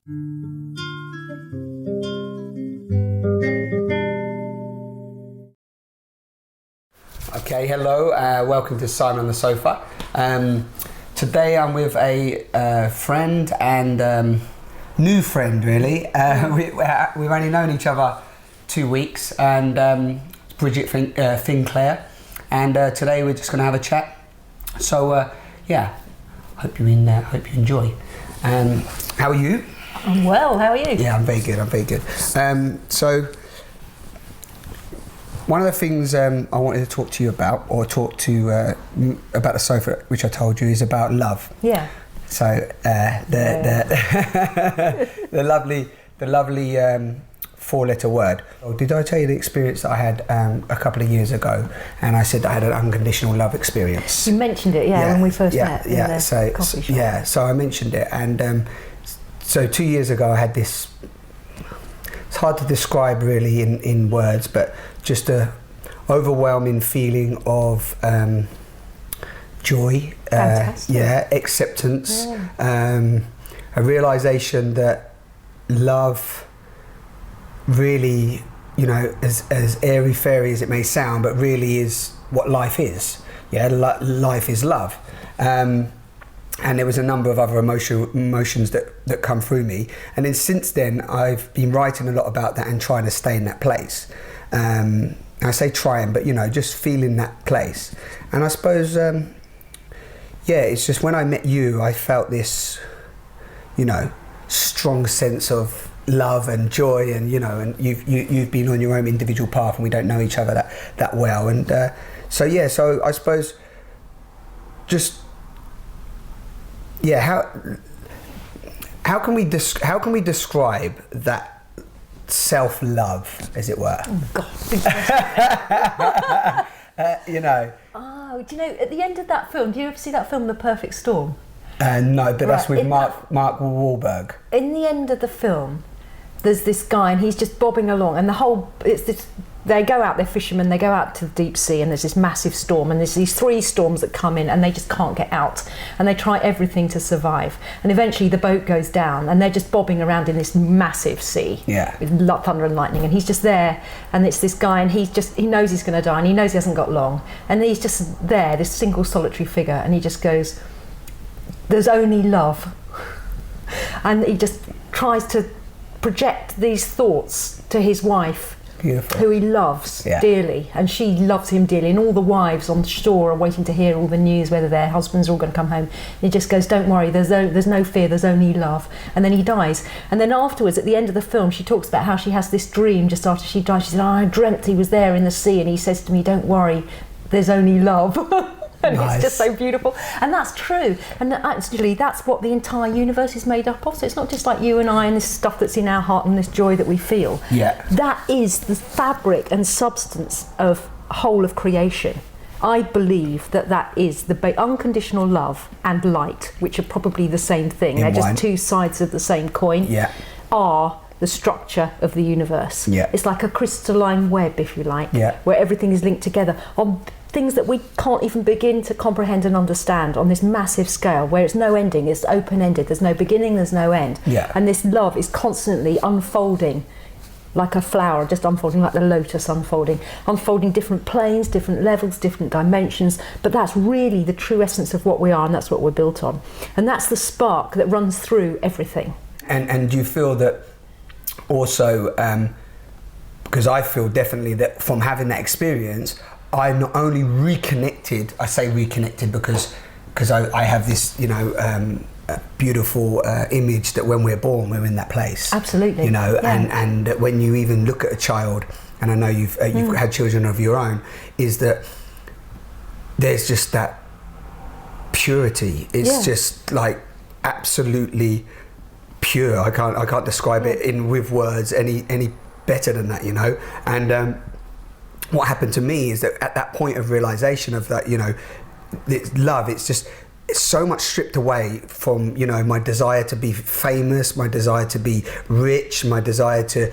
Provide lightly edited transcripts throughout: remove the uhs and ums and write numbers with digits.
Okay, hello, welcome to Simon on the Sofa. Today I'm with a friend and new friend really. We've only known each other 2 weeks, and Bridget Finklaire, and today we're just going to have a chat. So yeah, hope you enjoy. How are you? I'm well, how are you? Yeah, I'm very good. So one of the things I wanted to talk to you about, or talk to about the sofa, which I told you, is about love. Yeah. So the lovely 4-letter word. Did I tell you the experience that I had a couple of years ago? And I said that I had an unconditional love experience. You mentioned it, when we first met. Yeah. So coffee shop. yeah. So I mentioned it, and so 2 years ago I had this. It's hard to describe really in words, but just a overwhelming feeling of joy, acceptance, a realization that love really, as airy-fairy as it may sound, but really is what life is. Yeah, life is love. And there was a number of other emotions that come through me. And then since then, I've been writing a lot about that and trying to stay in that place. I say trying, but just feeling that place. And I suppose, it's just when I met you, I felt this, strong sense of love and joy, and and you've been on your own individual path, and we don't know each other that well. And so I suppose just. Yeah, how can we describe that self-love, as it were? Oh God. Oh, do you know, at the end of that film, do you ever see that film, The Perfect Storm? No, but that's with Mark Wahlberg. In the end of the film, there's this guy, and he's just bobbing along, and they go out, they're fishermen, they go out to the deep sea, and there's this massive storm, and there's these 3 storms that come in, and they just can't get out, and they try everything to survive, and eventually the boat goes down, and they're just bobbing around in this massive sea with thunder and lightning, and he's just there, and it's this guy, and he knows he's going to die, and he knows he hasn't got long, and he's just there, this single solitary figure, and he just goes, "There's only love," and he just tries to project these thoughts to his wife. Beautiful. Who he loves dearly, and she loves him dearly, and all the wives on shore are waiting to hear all the news, whether their husbands are all going to come home. And he just goes, "Don't worry, there's no fear, there's only love," and then he dies. And then afterwards, at the end of the film, she talks about how she has this dream just after she dies. She said, "I dreamt he was there in the sea, and he says to me, 'Don't worry, there's only love.'" And nice. It's just so beautiful, and that's true, and actually that's what the entire universe is made up of. So it's not just like you and I and this stuff that's in our heart and this joy that we feel. That is the fabric and substance of whole of creation. I believe that is the unconditional love and light, which are probably the same thing. They're just 2 sides of the same coin. Are the structure of the universe. It's like a crystalline web, if you like, where everything is linked together on things that we can't even begin to comprehend and understand on this massive scale, where it's no ending, it's open-ended, there's no beginning, there's no end. And this love is constantly unfolding like a flower, just unfolding like the lotus unfolding different planes, different levels, different dimensions, but that's really the true essence of what we are, and that's what we're built on. And that's the spark that runs through everything. And do you feel that also, because I feel definitely that from having that experience, I not only reconnected, I say reconnected because I have this, beautiful image that when we're born, we're in that place. Absolutely. And when you even look at a child, and I know you've had children of your own, is that there's just that purity. It's just like absolutely pure. I can't describe it with words any better than that, And what happened to me is that at that point of realization of that, it's love, it's so much stripped away from, my desire to be famous, my desire to be rich, my desire to,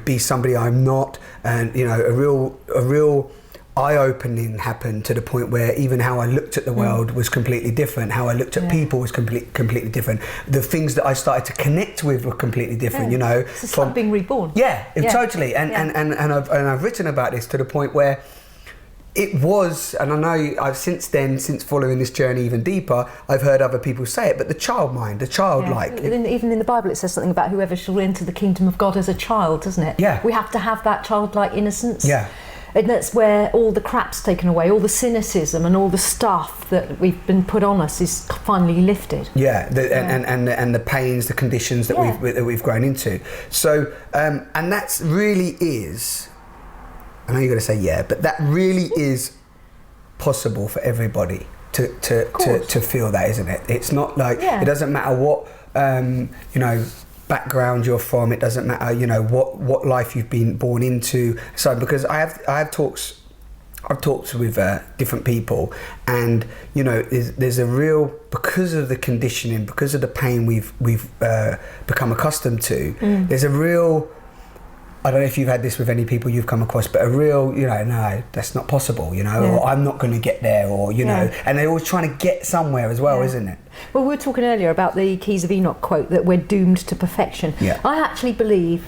be somebody I'm not, and, a real eye-opening happened to the point where even how I looked at the world was completely different. How I looked at people was completely different. The things that I started to connect with were completely different. You know, it's like being reborn. Totally. And I've written about this to the point where it was, and I know I've since following this journey even deeper, I've heard other people say it, but the child mind, the childlike. Even in the Bible, it says something about whoever shall enter the kingdom of God as a child, doesn't it? Yeah. We have to have that childlike innocence. Yeah. And that's where all the crap's taken away, all the cynicism and all the stuff that we've been put on us is finally lifted. And the pains, the conditions that we've grown into. So, and that's really is, I know you're going to say but that really is possible for everybody to feel that, isn't it? It's not like, it doesn't matter what, background you're from, it doesn't matter, what life you've been born into. So, because I've talked with different people, and there's a real, because of the conditioning, because of the pain we've become accustomed to, there's a real, I don't know if you've had this with any people you've come across, but a real, no, that's not possible, or I'm not going to get there, or, and they're always trying to get somewhere as well, isn't it? Well, we were talking earlier about the Keys of Enoch quote, that we're doomed to perfection. Yeah. I actually believe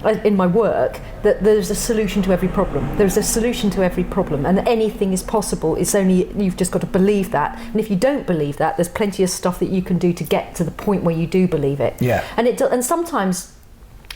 in my work that there's a solution to every problem. There's a solution to every problem, and anything is possible. It's only, you've just got to believe that. And if you don't believe that, there's plenty of stuff that you can do to get to the point where you do believe it. Yeah. And sometimes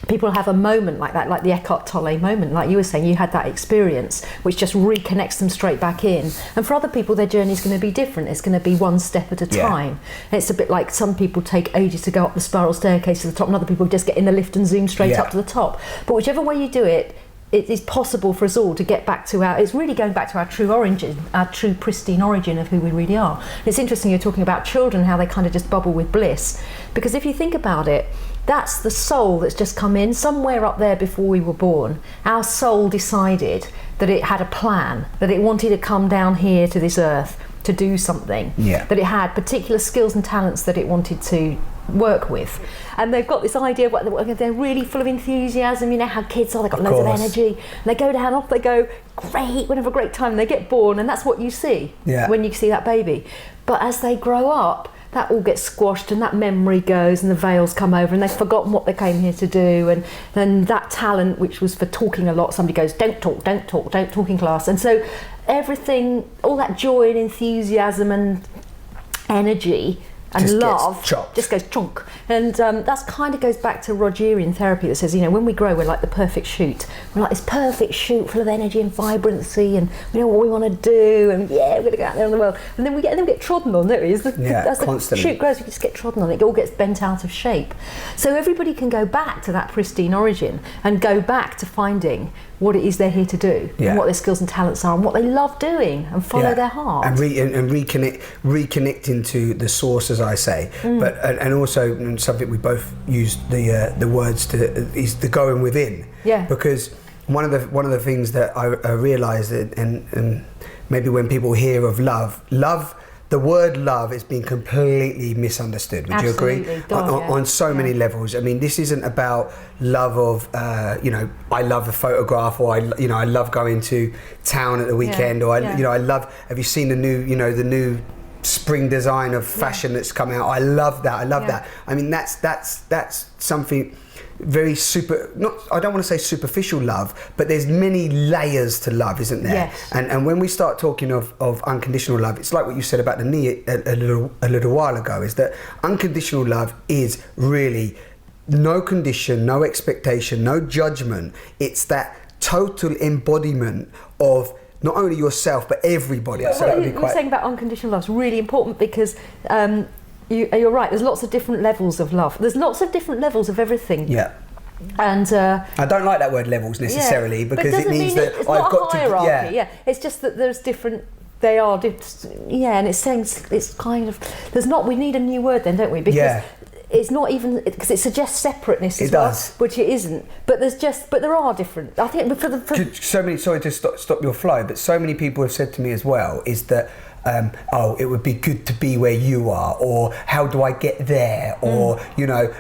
people have a moment like that, like the Eckhart Tolle moment, like you were saying, you had that experience which just reconnects them straight back in. And for other people, their journey is going to be different. It's going to be one step at a time. And it's a bit like some people take ages to go up the spiral staircase to the top, and other people just get in the lift and zoom straight up to the top. But whichever way you do it, it is possible for us all to get back to it's really going back to our true origin, our true pristine origin of who we really are. And it's interesting you're talking about children, how they kind of just bubble with bliss. Because if you think about it, that's the soul that's just come in somewhere up there before we were born. Our soul decided that it had a plan, that it wanted to come down here to this earth to do something, that it had particular skills and talents that it wanted to work with. And they've got this idea of they're really full of enthusiasm. You know how kids are, they've got loads of energy, and they go down, off they go, great, we'll have a great time, and they get born, and that's what you see when you see that baby. But as they grow up, that all gets squashed, and that memory goes, and the veils come over, and they've forgotten what they came here to do, and then that talent, which was for talking a lot, somebody goes, don't talk in class. And so everything, all that joy and enthusiasm and energy and just love just goes chonk. And that's kind of goes back to Rogerian therapy that says, when we grow, we're like the perfect shoot. We're like this perfect shoot full of energy and vibrancy, and we know what we want to do, and we're going to go out there in the world. And then we get trodden on, don't we? As the shoot grows, we just get trodden on. It all gets bent out of shape. So everybody can go back to that pristine origin and go back to finding what it is they're here to do, and what their skills and talents are, and what they love doing, and follow their heart. And reconnecting to the source, as I say. But and also something we both used the words to is the going within. Yeah. Because one of the things that I realised, and maybe when people hear of love, the word love has been completely misunderstood. Would you agree? On so many levels. I mean, this isn't about love of, I love a photograph, or I love going to town at the weekend, or I love. Have you seen the new spring design of fashion that's come out? I love that. I love that. I mean, that's something very I don't want to say superficial love, but there's many layers to love, isn't there? Yes. And when we start talking of unconditional love, it's like what you said about the knee a little while ago, is that unconditional love is really no condition, no expectation, no judgment. It's that total embodiment of not only yourself but everybody. What you're saying about unconditional love is really important, because you're right, there's lots of different levels of love. There's lots of different levels of everything. Yeah. And I don't like that word levels necessarily, because it means that it's not a hierarchy. It's just that there's different. They are and it's saying it's kind of we need a new word then, don't we? Because it's not even, because it suggests separateness as well, which it isn't. But there are different. I think so many. Sorry to stop your flow, but so many people have said to me as well is that it would be good to be where you are, or how do I get there, or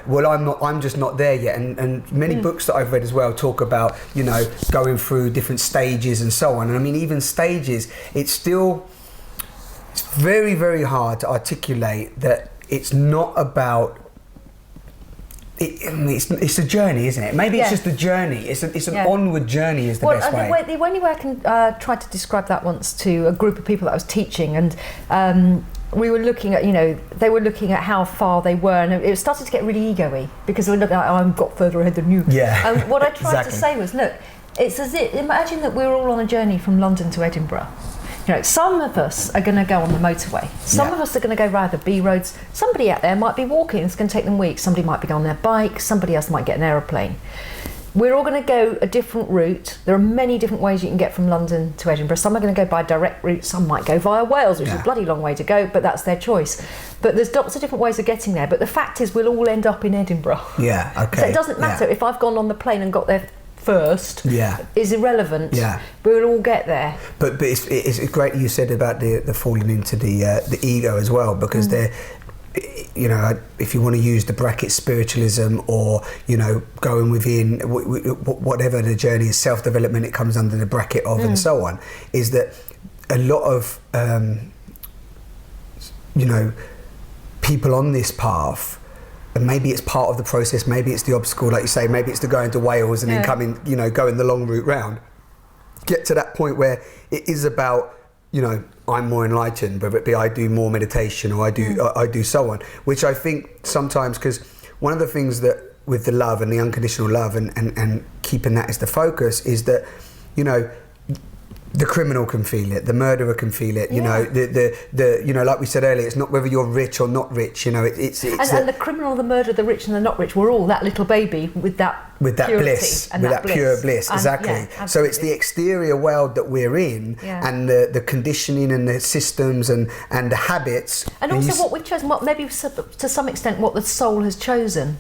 well, I'm just not there yet. And many books that I've read as well talk about going through different stages and so on. And I mean, even stages, it's very, very hard to articulate that it's not about. It's a journey, isn't it? Maybe it's just a journey. It's an onward journey is the best way. The only way I can try to describe that once to a group of people that I was teaching, and we were looking at, they were looking at how far they were, and it started to get really ego-y because we were looking at, I've got further ahead than you. Yeah. And what I tried to say was, look, it's as if, imagine that we're all on a journey from London to Edinburgh. Some of us are going to go on the motorway. Some of us are going to go via the B roads. Somebody out there might be walking. It's going to take them weeks. Somebody might be on their bike. Somebody else might get an aeroplane. We're all going to go a different route. There are many different ways you can get from London to Edinburgh. Some are going to go by direct route. Some might go via Wales, which is a bloody long way to go, but that's their choice. But there's lots of different ways of getting there. But the fact is, we'll all end up in Edinburgh. Yeah, okay. So it doesn't matter if I've gone on the plane and got there first, is irrelevant. We'll all get there. But it's great you said about the falling into the ego as well, because they're, if you want to use the bracket spiritualism, or going within whatever the journey is, self-development, it comes under the bracket of, and so on, is that a lot of people on this path. And maybe it's part of the process, maybe it's the obstacle, like you say, maybe it's the going to Wales and then coming, going the long route round. Get to that point where it is about, I'm more enlightened, whether it be I do more meditation or I do so on, which I think sometimes, because one of the things that with the love and the unconditional love and keeping that as the focus is that, the criminal can feel it, the murderer can feel it, the like we said earlier, it's not whether you're rich or not rich, it's and the criminal, the murderer, the rich and the not rich, we're all that little baby with that bliss, with that pure bliss, exactly. So it's the exterior world that we're in, and the conditioning and the systems and the habits, and also what we've chosen, what maybe to some extent what the soul has chosen.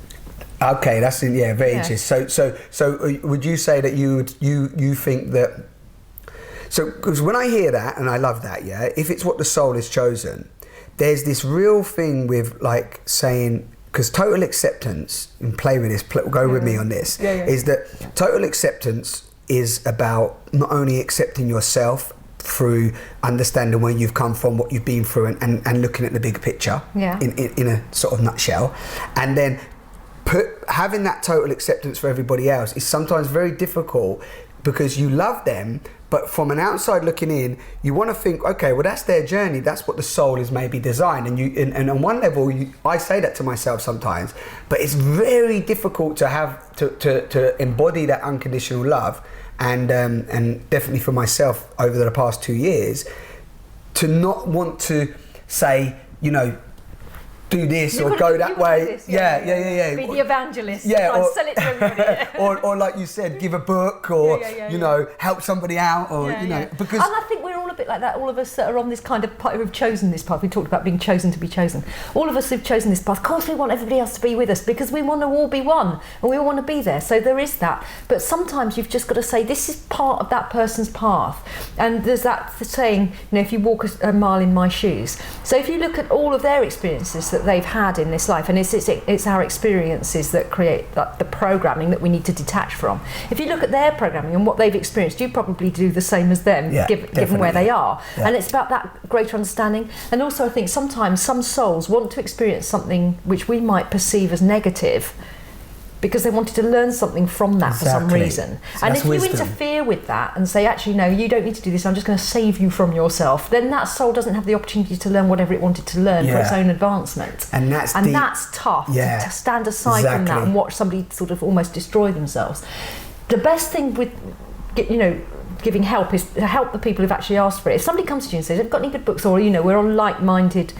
Okay, that's very interesting. So would you say that you think that? So, because when I hear that, and I love that, if it's what the soul has chosen, there's this real thing with like saying, because total acceptance, and play with this, go with me on this, is that total acceptance is about not only accepting yourself through understanding where you've come from, what you've been through, and looking at the big picture in a sort of nutshell, and then having that total acceptance for everybody else is sometimes very difficult because you love them. But from an outside looking in, you want to think, okay, well, that's their journey. That's what the soul is maybe designed. And on one level, I say that to myself sometimes, but it's very difficult to have to embody that unconditional love. And definitely for myself over the past 2 years, to not want to say, do this or go that way. Yeah. Be the evangelist. Or sell it to everybody. or like you said, give a book, or help somebody out, or because. And I think we're all a bit like that. All of us that are on this kind of path, who've chosen this path. We talked about being chosen to be chosen. All of us who've chosen this path. Of course, we want everybody else to be with us because we want to all be one, and we all want to be there. So there is that. But sometimes you've just got to say this is part of that person's path. And there's that saying, if you walk a mile in my shoes. So if you look at all of their experiences that they've had in this life, and it's our experiences that create the programming that we need to detach from. If you look at their programming and what they've experienced, you probably do the same as them, given where they are. And it's about that greater understanding. And also I think sometimes some souls want to experience something which we might perceive as negative because they wanted to learn something from that for some reason. So and if you interfere with that and say, actually, no, you don't need to do this, I'm just going to save you from yourself, then that soul doesn't have the opportunity to learn whatever it wanted to learn for its own advancement. And that's tough, to stand aside from that and watch somebody sort of almost destroy themselves. The best thing with, giving help is to help the people who've actually asked for it. If somebody comes to you and says, I've got any good books, or, we're on like-minded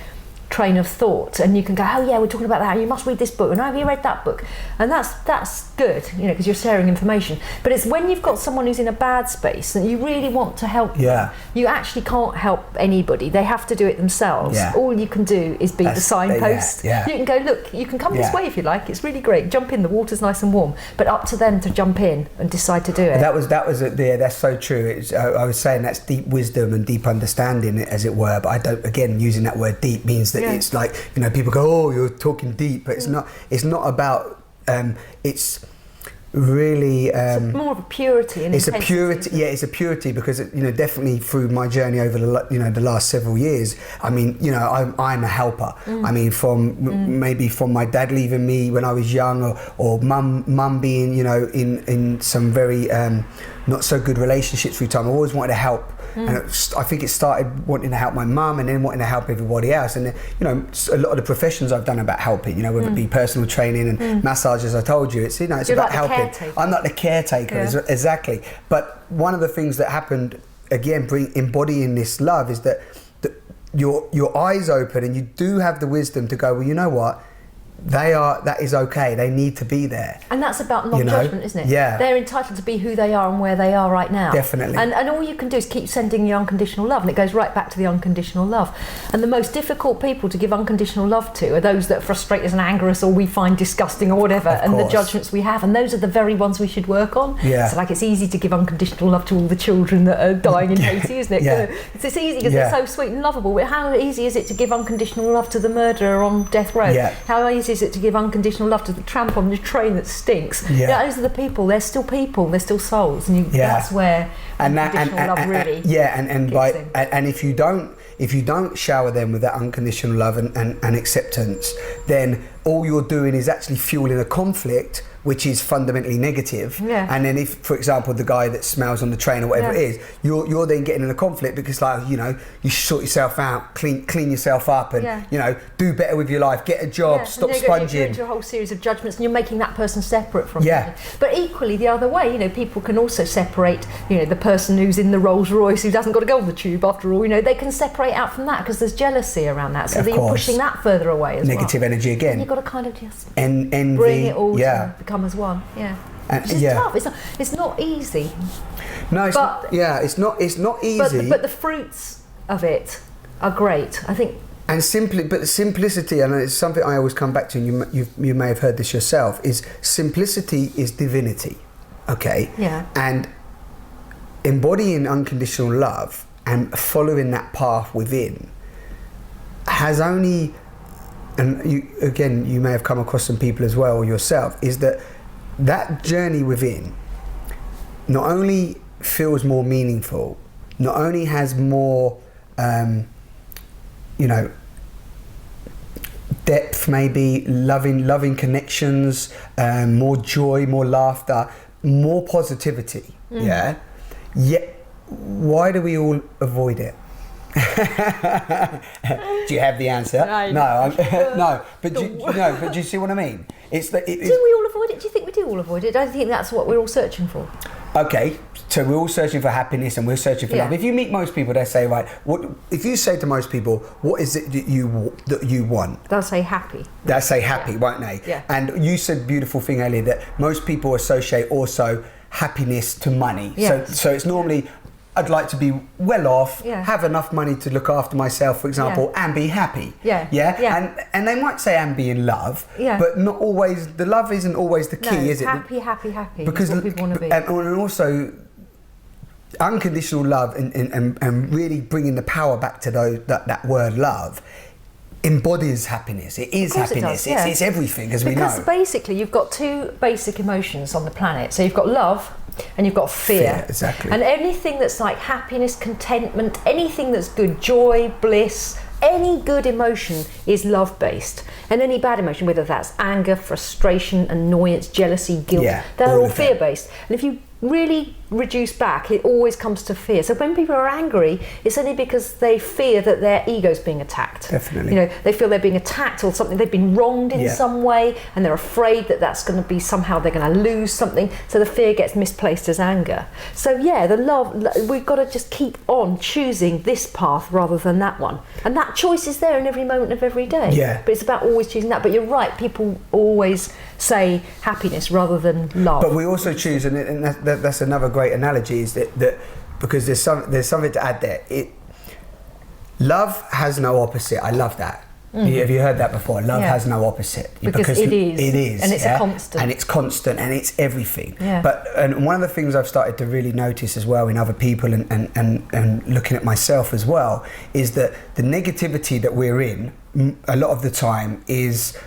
train of thought, and you can go, oh yeah, we're talking about that, and you must read this book, and have you read that book? And that's good, because you're sharing information. But it's when you've got someone who's in a bad space and you really want to help them, you actually can't help anybody. They have to do it themselves. All you can do is be the signpost. You can go, look, you can come this way if you like, it's really great, jump in, the water's nice and warm, but up to them to jump in and decide to do it. That's so true. I was saying that's deep wisdom and deep understanding, as it were, but I don't, again, using that word deep means that it's like, people go, oh, you're talking deep, but it's not about, it's really it's more of a purity and it's intensity. It's a purity because definitely through my journey over the last several years, I'm a helper. I mean, from maybe from my dad leaving me when I was young, or mum being in some very not so good relationships through time. I always wanted to help. And I think it started wanting to help my mum and then wanting to help everybody else. And a lot of the professions I've done about helping, whether it be personal training and massage, as I told you, it's it's You're about like helping. Caretaker. I'm not the caretaker, exactly. But one of the things that happened, again, embodying this love, is that your eyes open and you do have the wisdom to go, well, you know what? That is okay. They need to be there. And that's about non-judgment, isn't it? Yeah. They're entitled to be who they are and where they are right now. Definitely. And all you can do is keep sending your unconditional love, and it goes right back to the unconditional love. And the most difficult people to give unconditional love to are those that frustrate us and anger us, or we find disgusting or whatever, and the judgments we have. And those are the very ones we should work on. Yeah. So it's easy to give unconditional love to all the children that are dying in Haiti, isn't it? Yeah. It's easy because they're so sweet and lovable. But how easy is it to give unconditional love to the murderer on death row? Yeah. How easy is it to give unconditional love to the tramp on the train that stinks? Those are the people. They're still people. They're still souls, and that's where unconditional love really. And if you don't shower them with that unconditional love and acceptance, then all you're doing is actually fueling a conflict, which is fundamentally negative. And then if, for example, the guy that smells on the train or whatever it is, you're then getting in a conflict because, you sort yourself out, clean yourself up, and do better with your life, get a job, stop sponging. You're into a whole series of judgments, and you're making that person separate from you. But equally, the other way, people can also separate, the person who's in the Rolls Royce who hasn't got to go on the tube after all. They can separate out from that because there's jealousy around that, so that you're pushing that further away as negative energy again. And you've got to kind of just envy, bring it all to become as one. Which is tough. It's not easy. No, it's not easy. But the fruits of it are great, I think. And the simplicity, and it's something I always come back to, and you may have heard this yourself, is simplicity is divinity. Okay? Yeah. And embodying unconditional love and following that path within has only, and you may have come across some people as well, or yourself, is that journey within not only feels more meaningful, not only has more depth, maybe loving connections, more joy, more laughter, more positivity. Yet why do we all avoid it? Do you have the answer? No. But do you see what I mean? Do we all avoid it? Do you think we do all avoid it? I think that's what we're all searching for. Okay, so we're all searching for happiness and we're searching for love. If you meet most people, they say, right, if you say to most people, what is it that you want? They'll say happy. They'll say happy, won't they? Yeah. And you said a beautiful thing earlier that most people associate also happiness to money. Yes. So it's normally, I'd like to be well off, have enough money to look after myself, for example, and be happy. And they might say and be in love, but not always. The love isn't always the key, is it? Happy. Because what people want to be. And also, unconditional love and really bringing the power back to that word love embodies happiness. It is happiness. It's everything, as we know. Because basically, you've got two basic emotions on the planet. So you've got love and you've got fear. Exactly. And anything that's like happiness, contentment, anything that's good, joy, bliss, any good emotion is love-based. And any bad emotion, whether that's anger, frustration, annoyance, jealousy, guilt, they're all fear-based. And if you really reduce back, it always comes to fear. So when people are angry, it's only because they fear that their ego's being attacked. Definitely. You know, they feel they're being attacked or something, they've been wronged in some way, and they're afraid that that's going to be somehow they're going to lose something, so the fear gets misplaced as anger. So yeah, the love, we've got to just keep on choosing this path rather than that one. And that choice is there in every moment of every day. Yeah. But it's about always choosing that. But you're right, people always say happiness rather than love. But we also choose, and that's another great analogy, is that because there's something to add there. Love has no opposite. I love that. Have you heard that before? Love has no opposite. Because it is. It is. And it's a constant. And it's constant and it's everything. Yeah. And one of the things I've started to really notice as well in other people and looking at myself as well is that the negativity that we're in a lot of the time is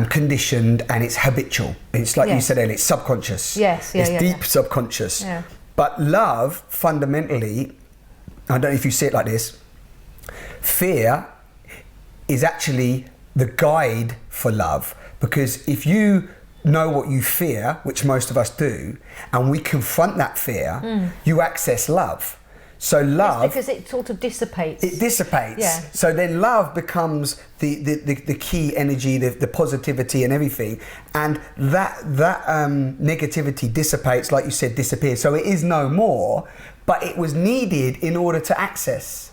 conditioned and it's habitual. It's like you said earlier, it's subconscious. Yes, it's deep subconscious. Yeah. But love, fundamentally, I don't know if you see it like this, fear is actually the guide for love, because if you know what you fear, which most of us do, and we confront that fear, you access love. So love, because it sort of dissipates. It dissipates. Yeah. So then love becomes the key energy, the positivity and everything. And that negativity dissipates, like you said, disappears. So it is no more, but it was needed in order to access.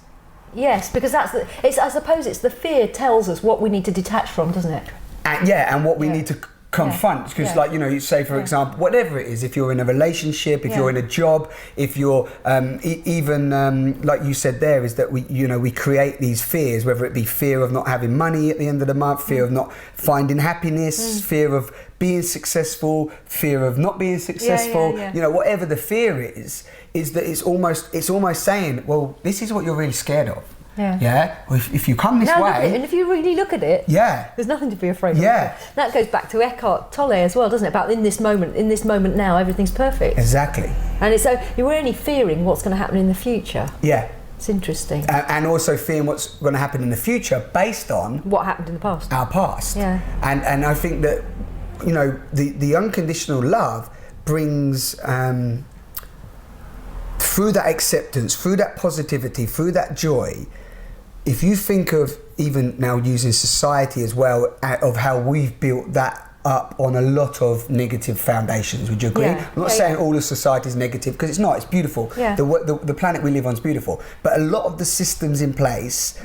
Yes, because I suppose it's the fear tells us what we need to detach from, doesn't it? And what we need to confront, because like, you say, for example, whatever it is, if you're in a relationship, if you're in a job, if you're even like you said there, is that we create these fears, whether it be fear of not having money at the end of the month, fear of not finding happiness, fear of being successful, fear of not being successful, whatever the fear is that it's almost saying, well, this is what you're really scared of. Yeah. Well, if you come this way, and if you really look at it, there's nothing to be afraid of. Yeah. That goes back to Eckhart Tolle as well, doesn't it? About in this moment now, everything's perfect. Exactly. And it's so you're only fearing what's going to happen in the future. Yeah. It's interesting. And also fearing what's going to happen in the future based on what happened in the past. Our past. Yeah. And I think that the unconditional love brings through that acceptance, through that positivity, through that joy. If you think of, even now using society as well, of how we've built that up on a lot of negative foundations, would you agree? I'm not saying all of society is negative, because it's not, it's beautiful. Yeah. The planet we live on is beautiful. But a lot of the systems in place,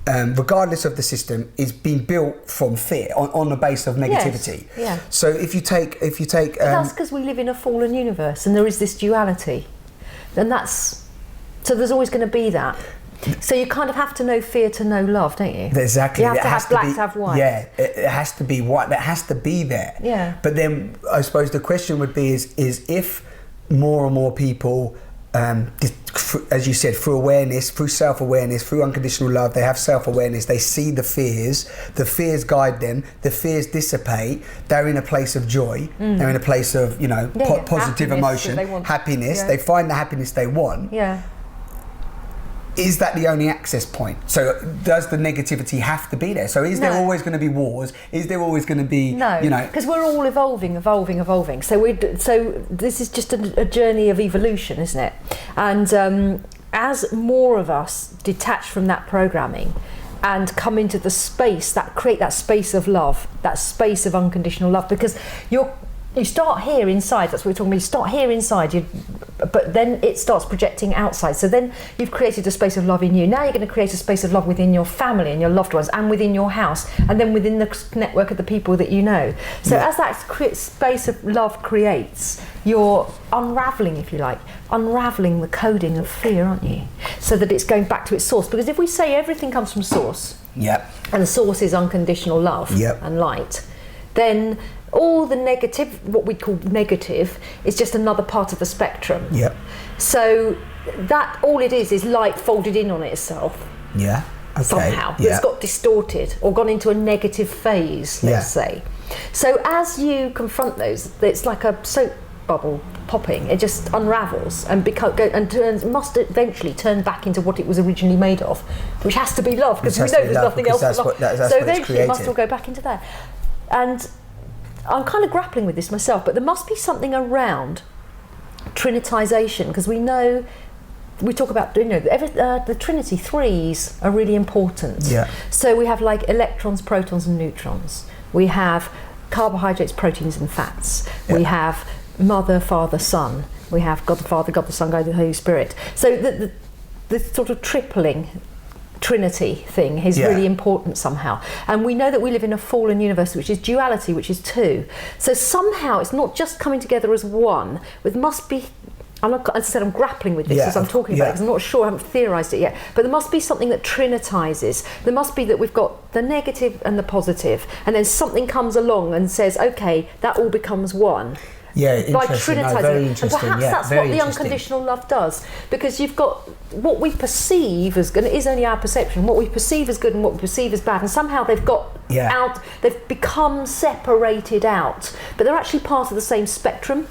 regardless of the system, is being built from fear, on the base of negativity. Yes. Yeah. So if you take but that's because we live in a fallen universe and there is this duality. And so there's always going to be that. So you kind of have to know fear to know love, don't you? Exactly. You have to have black to have white. Yeah, it has to be white. That has to be there. Yeah. But then I suppose the question would be is if more and more people, as you said, through awareness, through self-awareness, through unconditional love, they have self-awareness, they see the fears guide them, the fears dissipate, they're in a place of joy, they're in a place of, positive emotion, happiness, they find the happiness they want. Yeah. Is that the only access point? So does the negativity have to be there? So is there always going to be wars? Is there always going to be, because we're all evolving. So this is just a journey of evolution, isn't it? And as more of us detach from that programming and come into the space, create that space of love, that space of unconditional love, because you start here inside, that's what we're talking about, you start here inside, but then it starts projecting outside. So then you've created a space of love in you. Now you're going to create a space of love within your family and your loved ones and within your house and then within the network of the people that you know. So as that space of love creates, you're unravelling, if you like, the coding of fear, aren't you? So that it's going back to its source. Because if we say everything comes from source, and the source is unconditional love and light, then all the negative, what we call negative, is just another part of the spectrum. So that all it is light folded in on itself. Somehow. It's got distorted or gone into a negative phase, let's say. So as you confront those, it's like a soap bubble popping. It just unravels and must eventually turn back into what it was originally made of, which has to be love, because we know there's nothing else but love. So eventually it must all go back into that. And I'm kind of grappling with this myself, but there must be something around trinitization, because we know, we talk about, the Trinity, threes are really important. Yeah. So we have like electrons, protons and neutrons. We have carbohydrates, proteins and fats. Yeah. We have Mother, Father, Son. We have God the Father, God the Son, God the Holy Spirit. So the sort of tripling Trinity thing is really important somehow. And we know that we live in a fallen universe, which is duality, which is two. So somehow it's not just coming together as one. It must be, as I said, I'm grappling with this as I'm talking about it, because I'm not sure, I haven't theorised it yet. But there must be something that trinitizes. There must be that we've got the negative and the positive, and then something comes along and says, okay, that all becomes one. Yeah, interesting. By trinitizing. Very interesting. And perhaps that's what the unconditional love does, because you've got what we perceive as good, and it is only our perception, what we perceive as good and what we perceive as bad, and somehow they've got out, they've become separated out, but they're actually part of the same spectrum.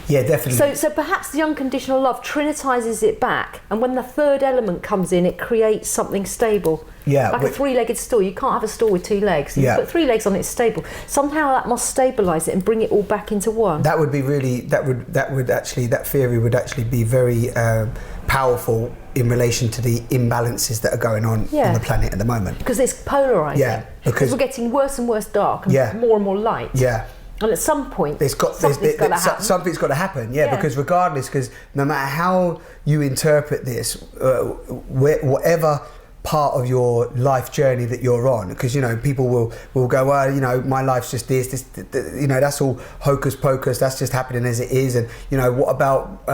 Yeah, definitely. So perhaps the unconditional love trinitizes it back, and when the third element comes in, it creates something stable. Yeah, like a three-legged stool. You can't have a stool with two legs. You put 3 legs on it, it's stable. Somehow that must stabilize it and bring it all back into one. That would be really, that theory would actually be very powerful in relation to the imbalances that are going on the planet at the moment. Because it's polarizing. Yeah, because we're getting worse and worse dark and more and more light. Yeah. And at some point, something's got to happen. Yeah, because regardless, because no matter how you interpret this, whatever part of your life journey that you're on, because people will go, well, my life's just this, that's all hocus pocus, that's just happening as it is, and what about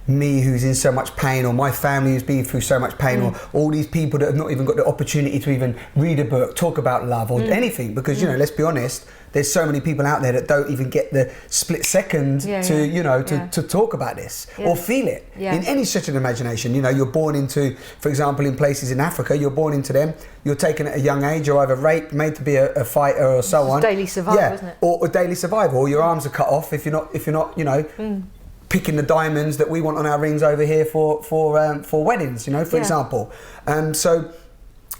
me who's in so much pain, or my family who's been through so much pain, or all these people that have not even got the opportunity to even read a book, talk about love or anything, because let's be honest, there's so many people out there that don't even get the split second to talk about this or feel it in any stretch of the imagination. You're born into, for example, in places in Africa, you're born into them, you're taken at a young age, you're either raped, made to be a fighter or so on. Daily survival, isn't it? Or daily survival, or your arms are cut off if you're not picking the diamonds that we want on our rings over here for weddings, for example. So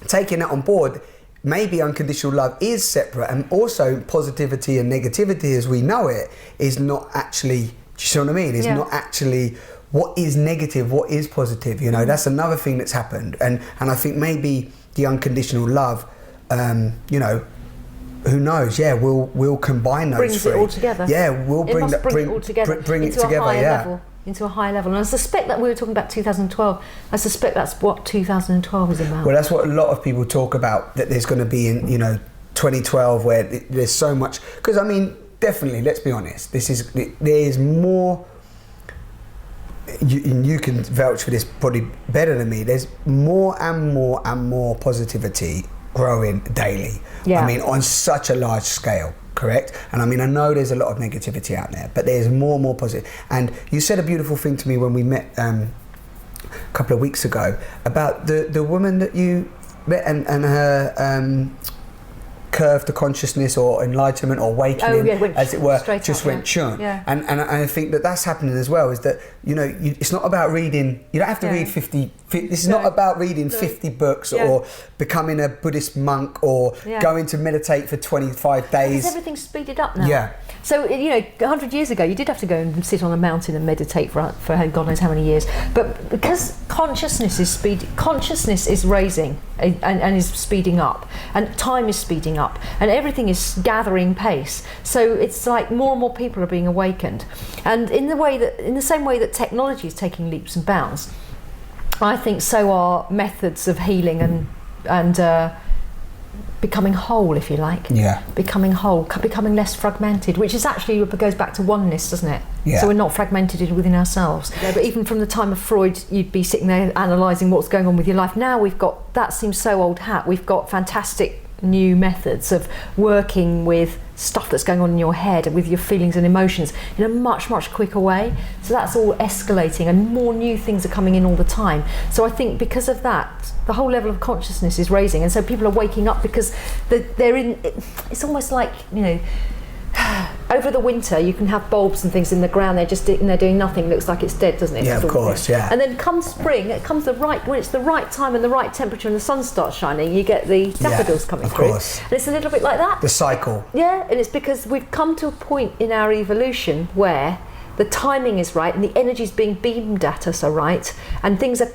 taking that on board, maybe unconditional love is separate, and also positivity and negativity as we know it is not actually, do you see what I mean? It's not actually what is negative, what is positive, that's another thing that's happened. And I think maybe the unconditional love, who knows, we'll combine those brings three. It all together. Yeah, we'll bring it all together. Bring it together, level. Into a higher level. And I suspect that we were talking about 2012. I suspect that's what 2012 is about. Well, that's what a lot of people talk about, that there's going to be in 2012, where there's so much. Because definitely, let's be honest. There's more. You can vouch for this probably better than me. There's more and more and more positivity growing daily. Yeah. On such a large scale. Correct? And I know there's a lot of negativity out there, but there's more and more positive. And you said a beautiful thing to me when we met a couple of weeks ago about the woman that you met and her curve to consciousness or enlightenment or awakening, as it were, just went churn. Yeah. And I think that's happening as well, is that it's not about reading, you don't have to read 50, this is not about reading 50 books or becoming a Buddhist monk or going to meditate for 25 days. Because everything's speeded up now. Yeah. So 100 years ago you did have to go and sit on a mountain and meditate for God knows how many years, but because consciousness is raising and is speeding up, and time is speeding up, and everything is gathering pace, so it's like more and more people are being awakened, and in the same way that technology is taking leaps and bounds, I think so are methods of healing and becoming whole, if you like. Yeah. Becoming whole, becoming less fragmented, which is actually goes back to oneness, doesn't it? Yeah. So we're not fragmented within ourselves. Yeah, but even from the time of Freud, you'd be sitting there analysing what's going on with your life. Now that seems so old hat. We've got fantastic new methods of working with stuff that's going on in your head and with your feelings and emotions in a much, much quicker way. So that's all escalating, and more new things are coming in all the time. So I think because of that, the whole level of consciousness is raising, and so people are waking up because they're in. It's almost like over the winter you can have bulbs and things in the ground, they're doing nothing, it looks like it's dead, doesn't it? Yeah, of course, yeah. And then come spring, when it's the right time and the right temperature and the sun starts shining, you get the daffodils coming through. Of course. And it's a little bit like that. The cycle. Yeah, and it's because we've come to a point in our evolution where the timing is right, and the energy's being beamed at us are right, and things are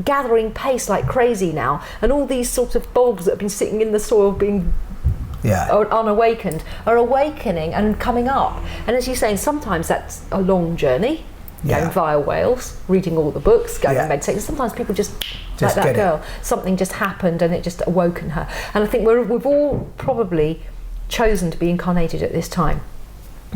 gathering pace like crazy now, and all these sort of bulbs that have been sitting in the soil being unawakened are awakening and coming up. And as you're saying, sometimes that's a long journey, going via Wales, reading all the books, going and meditating. Sometimes people just like that girl, something just happened and it just awoken her. And I think we've all probably chosen to be incarnated at this time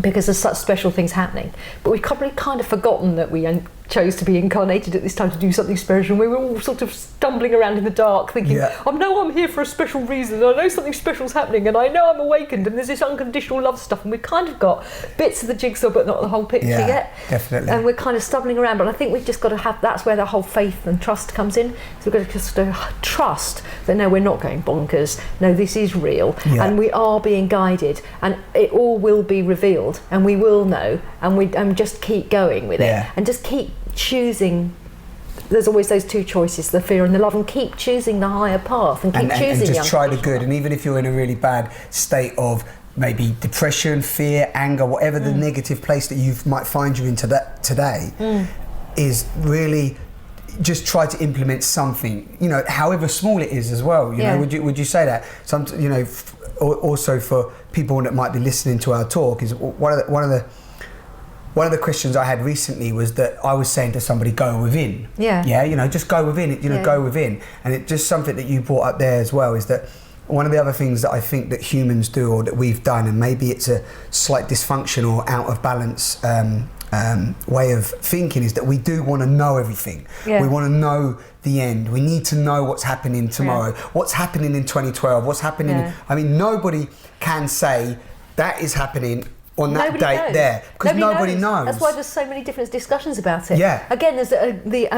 because there's such special things happening, but we've probably kind of forgotten that we chose to be incarnated at this time to do something special. We were all sort of stumbling around in the dark thinking, I know I'm here for a special reason, I know something special's happening, and I know I'm awakened, and there's this unconditional love stuff, and we've kind of got bits of the jigsaw but not the whole picture yet. Definitely. And we're kind of stumbling around, but I think we've just got to have, that's where the whole faith and trust comes in. So we've got to just trust that no, we're not going bonkers, no, this is real, and we are being guided, and it all will be revealed, and we will know, and just keep going with it, and just keep choosing. There's always those two choices, the fear and the love, and keep choosing the higher path, and keep choosing and just try the good. And even if you're in a really bad state of maybe depression, fear, anger, whatever the negative place that you might find you into that today, is really just try to implement something, you know, however small it is as well. You know, would you say that? Some, you know, also for people that might be listening to our talk, is one of the questions I had recently was that I was saying to somebody, go within. Yeah, you know, just go within it, you know, go within. And it just something that you brought up there as well is that one of the other things that I think that humans do, or that we've done, and maybe it's a slight dysfunction or out of balance way of thinking, is that we do want to know everything. We want to know the end. We need to know what's happening tomorrow, what's happening in 2012, what's happening. I mean, nobody can say that is happening on that date there, because nobody knows. That's why there's so many different discussions about it. Again, there's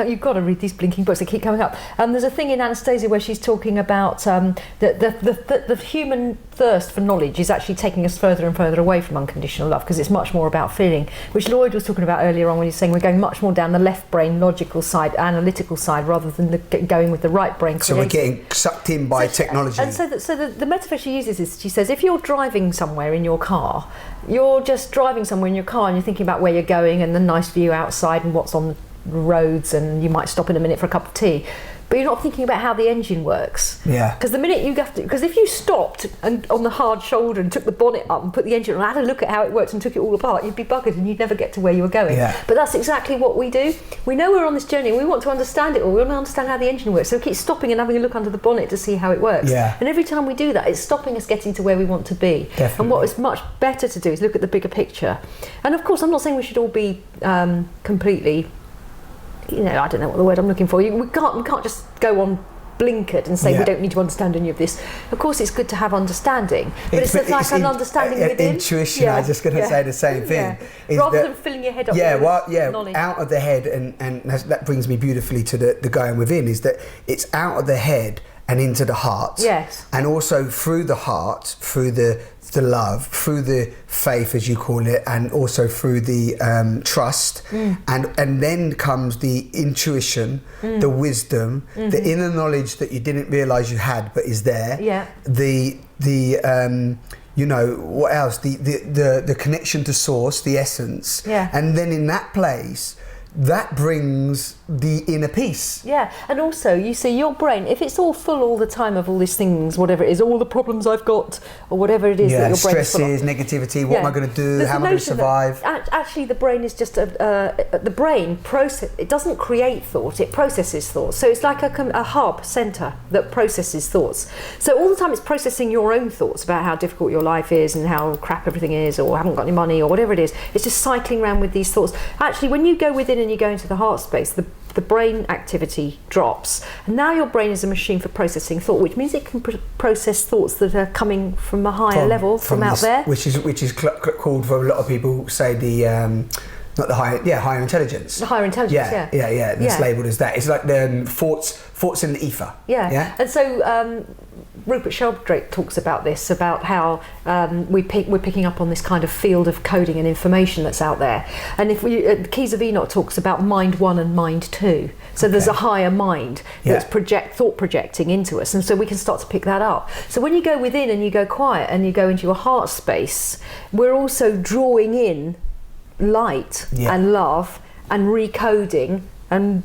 you've got to read these blinking books that keep coming up. There's a thing in Anastasia where she's talking about the human thirst for knowledge is actually taking us further and further away from unconditional love, because it's much more about feeling, which Lloyd was talking about earlier on when he's saying we're going much more down the left brain logical side, analytical side, rather than going with the right brain creative. So we're getting sucked in by technology. And so the metaphor she uses is, she says, if you're driving somewhere in your car, you're just driving somewhere in your car and you're thinking about where you're going and the nice view outside and what's on the roads, and you might stop in a minute for a cup of tea, but you're not thinking about how the engine works. Because the minute you have to, because if you stopped and on the hard shoulder and took the bonnet up and put the engine on and had a look at how it works and took it all apart, you'd be buggered and you'd never get to where you were going. But that's exactly what we do. We know we're on this journey and we want to understand it all. We want to understand how the engine works, so we keep stopping and having a look under the bonnet to see how it works. And every time we do that, it's stopping us getting to where we want to be. And what is much better to do is look at the bigger picture. And of course, I'm not saying we should all be completely, you know, I don't know what the word I'm looking for. We can't just go on blinkered and say we don't need to understand any of this. Of course, it's good to have understanding, but it's like an understanding within. Intuition. I was just going to say the same thing. Rather than filling your head up with knowledge. Out of the head, and that brings me beautifully to the going within, is that it's out of the head and into the heart. And also through the heart, through the love, through the faith, as you call it, and also through the trust, and then comes the intuition, the wisdom, the inner knowledge that you didn't realise you had but is there. The you know, what else? The connection to source, the essence, and then in that place, that brings the inner peace. And also, you see, your brain, if it's all full all the time of all these things, whatever it is, all the problems I've got, or whatever it is that your brain is full of. Stresses, negativity, what am I going to do, how am I going to survive? Actually, the brain is just the brain it doesn't create thought, it processes thoughts. So it's like a hub centre that processes thoughts. So all the time it's processing your own thoughts about how difficult your life is and how crap everything is, or haven't got any money, or whatever it is. It's just cycling around with these thoughts. Actually, when you go within and you go into the heart space, the brain activity drops, and now your brain is a machine for processing thought, which means it can process thoughts that are coming from a higher level, from out there, which is called, for a lot of people, say the not the higher intelligence. The higher intelligence, It's labelled as that. It's like the thoughts in the ether. And so Rupert Sheldrake talks about this, about how we're picking up on this kind of field of coding and information that's out there. And if Keys of Enoch talks about mind one and mind two. So there's a higher mind that's thought projecting into us, and so we can start to pick that up. So when you go within and you go quiet and you go into your heart space, we're also drawing in light and love and recoding and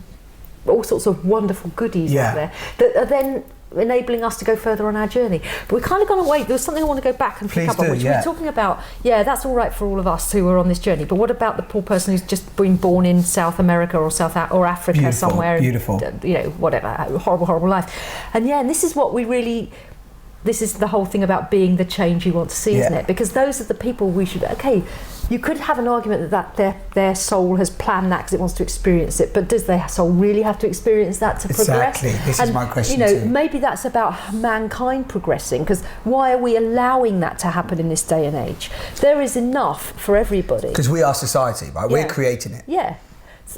all sorts of wonderful goodies out there that are then enabling us to go further on our journey. But we've kind of gone away. There's something I want to go back and pick up on, which we're talking about. Yeah, that's all right for all of us who are on this journey. But what about the poor person who's just been born in South America or Africa somewhere? Beautiful. You know, whatever, horrible life. And this is what we really. This is the whole thing about being the change you want to see, isn't it? Because those are the people we should. Okay, you could have an argument that their soul has planned that because it wants to experience it, but does their soul really have to experience that to progress? Exactly. This is my question. Maybe that's about mankind progressing. Because why are we allowing that to happen in this day and age? There is enough for everybody. Because we are society, right? We're creating it. Yeah.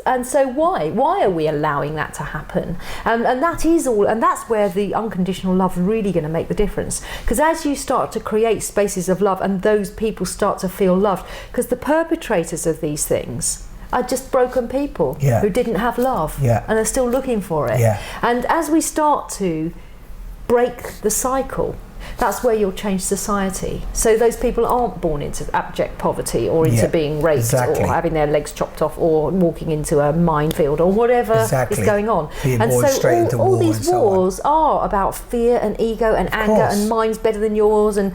And so why are we allowing that to happen? And that is all, and that's where the unconditional love is really going to make the difference. Because as you start to create spaces of love and those people start to feel loved, because the perpetrators of these things are just broken people who didn't have love and are still looking for it. And as we start to break the cycle, that's where you'll change society. So those people aren't born into abject poverty or into being raped or having their legs chopped off or walking into a minefield or whatever is going on. And so all these wars are about fear and ego and anger and mine's better than yours, and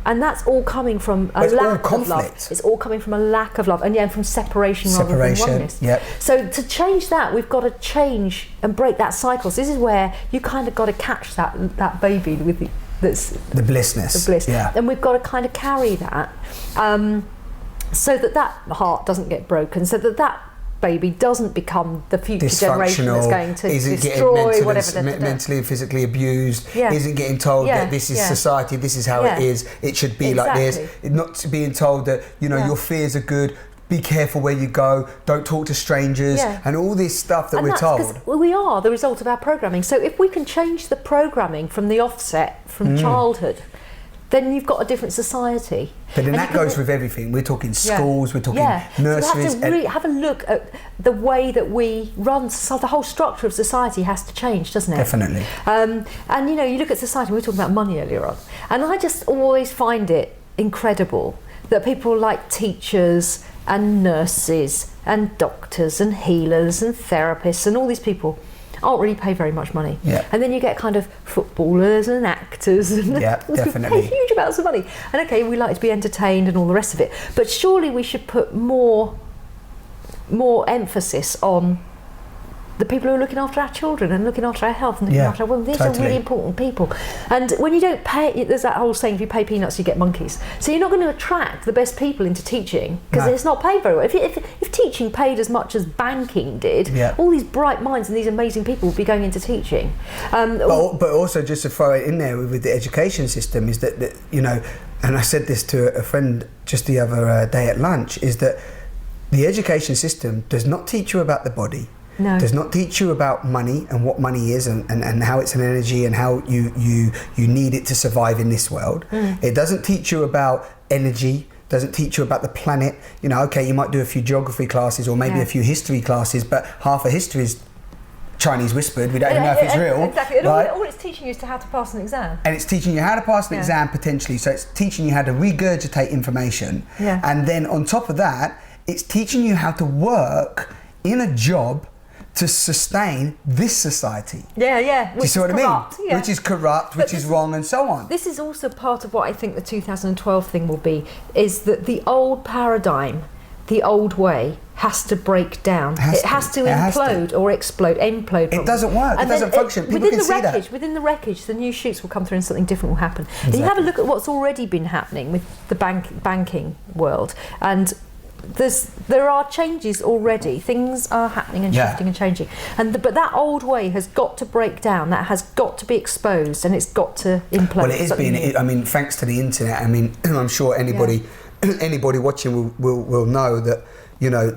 that's all coming from a lack of love. It's all coming from a lack of love and from separation rather than oneness. So to change that, we've got to change and break that cycle. So this is where you kind of got to catch that baby with the blissness. The bliss. And we've got to kind of carry that so that heart doesn't get broken, so that baby doesn't become the future generation that's going to destroy whatever they're mentally and physically abused, isn't getting told that this is society, this is how it is, it should be like this, not being told that your fears are good, be careful where you go, don't talk to strangers, and all this stuff that we're told. We are the result of our programming. So if we can change the programming from the offset, from childhood, then you've got a different society. But then that goes with everything. We're talking schools, we're talking nurseries. So we have to really have a look at the way that we run. So the whole structure of society has to change, doesn't it? Definitely. And you look at society, we were talking about money earlier on, and I just always find it incredible that people like teachers and nurses and doctors and healers and therapists and all these people aren't really paid very much money. And then you get kind of footballers and actors and definitely pay huge amounts of money. And okay, we like to be entertained and all the rest of it, but surely we should put more emphasis on the people who are looking after our children and looking after our health and looking after our women. These are really important people. And when you don't pay, there's that whole saying, if you pay peanuts, you get monkeys. So you're not going to attract the best people into teaching because it's not paid very well. If teaching paid as much as banking did, all these bright minds and these amazing people would be going into teaching. But also, just to throw it in there with the education system, is that and I said this to a friend just the other day at lunch, is that the education system does not teach you about the body. No. Does not teach you about money and what money is and how it's an energy and how you need it to survive in this world. It doesn't teach you about energy, doesn't teach you about the planet. Okay, you might do a few geography classes or maybe a few history classes, but half of history is Chinese whispered. We don't even know if it's real. Exactly. And all it's teaching you is how to pass an exam. And it's teaching you how to pass an exam potentially. So it's teaching you how to regurgitate information. And then on top of that, it's teaching you how to work in a job to sustain this society. Do you see what I mean? Which is corrupt, which is wrong, and so on. This is also part of what I think the 2012 thing will be, is that the old paradigm, the old way, has to break down. It has to implode or explode, implode. It doesn't work. It doesn't function. People can see that. Within the wreckage, the new shoots will come through and something different will happen. And you have a look at what's already been happening with the banking world, and there are changes already. Things are happening and shifting and changing, but that old way has got to break down. That has got to be exposed, and it's got to implode. Well, it is being. I mean, thanks to the internet. I mean, I'm sure anybody watching will know that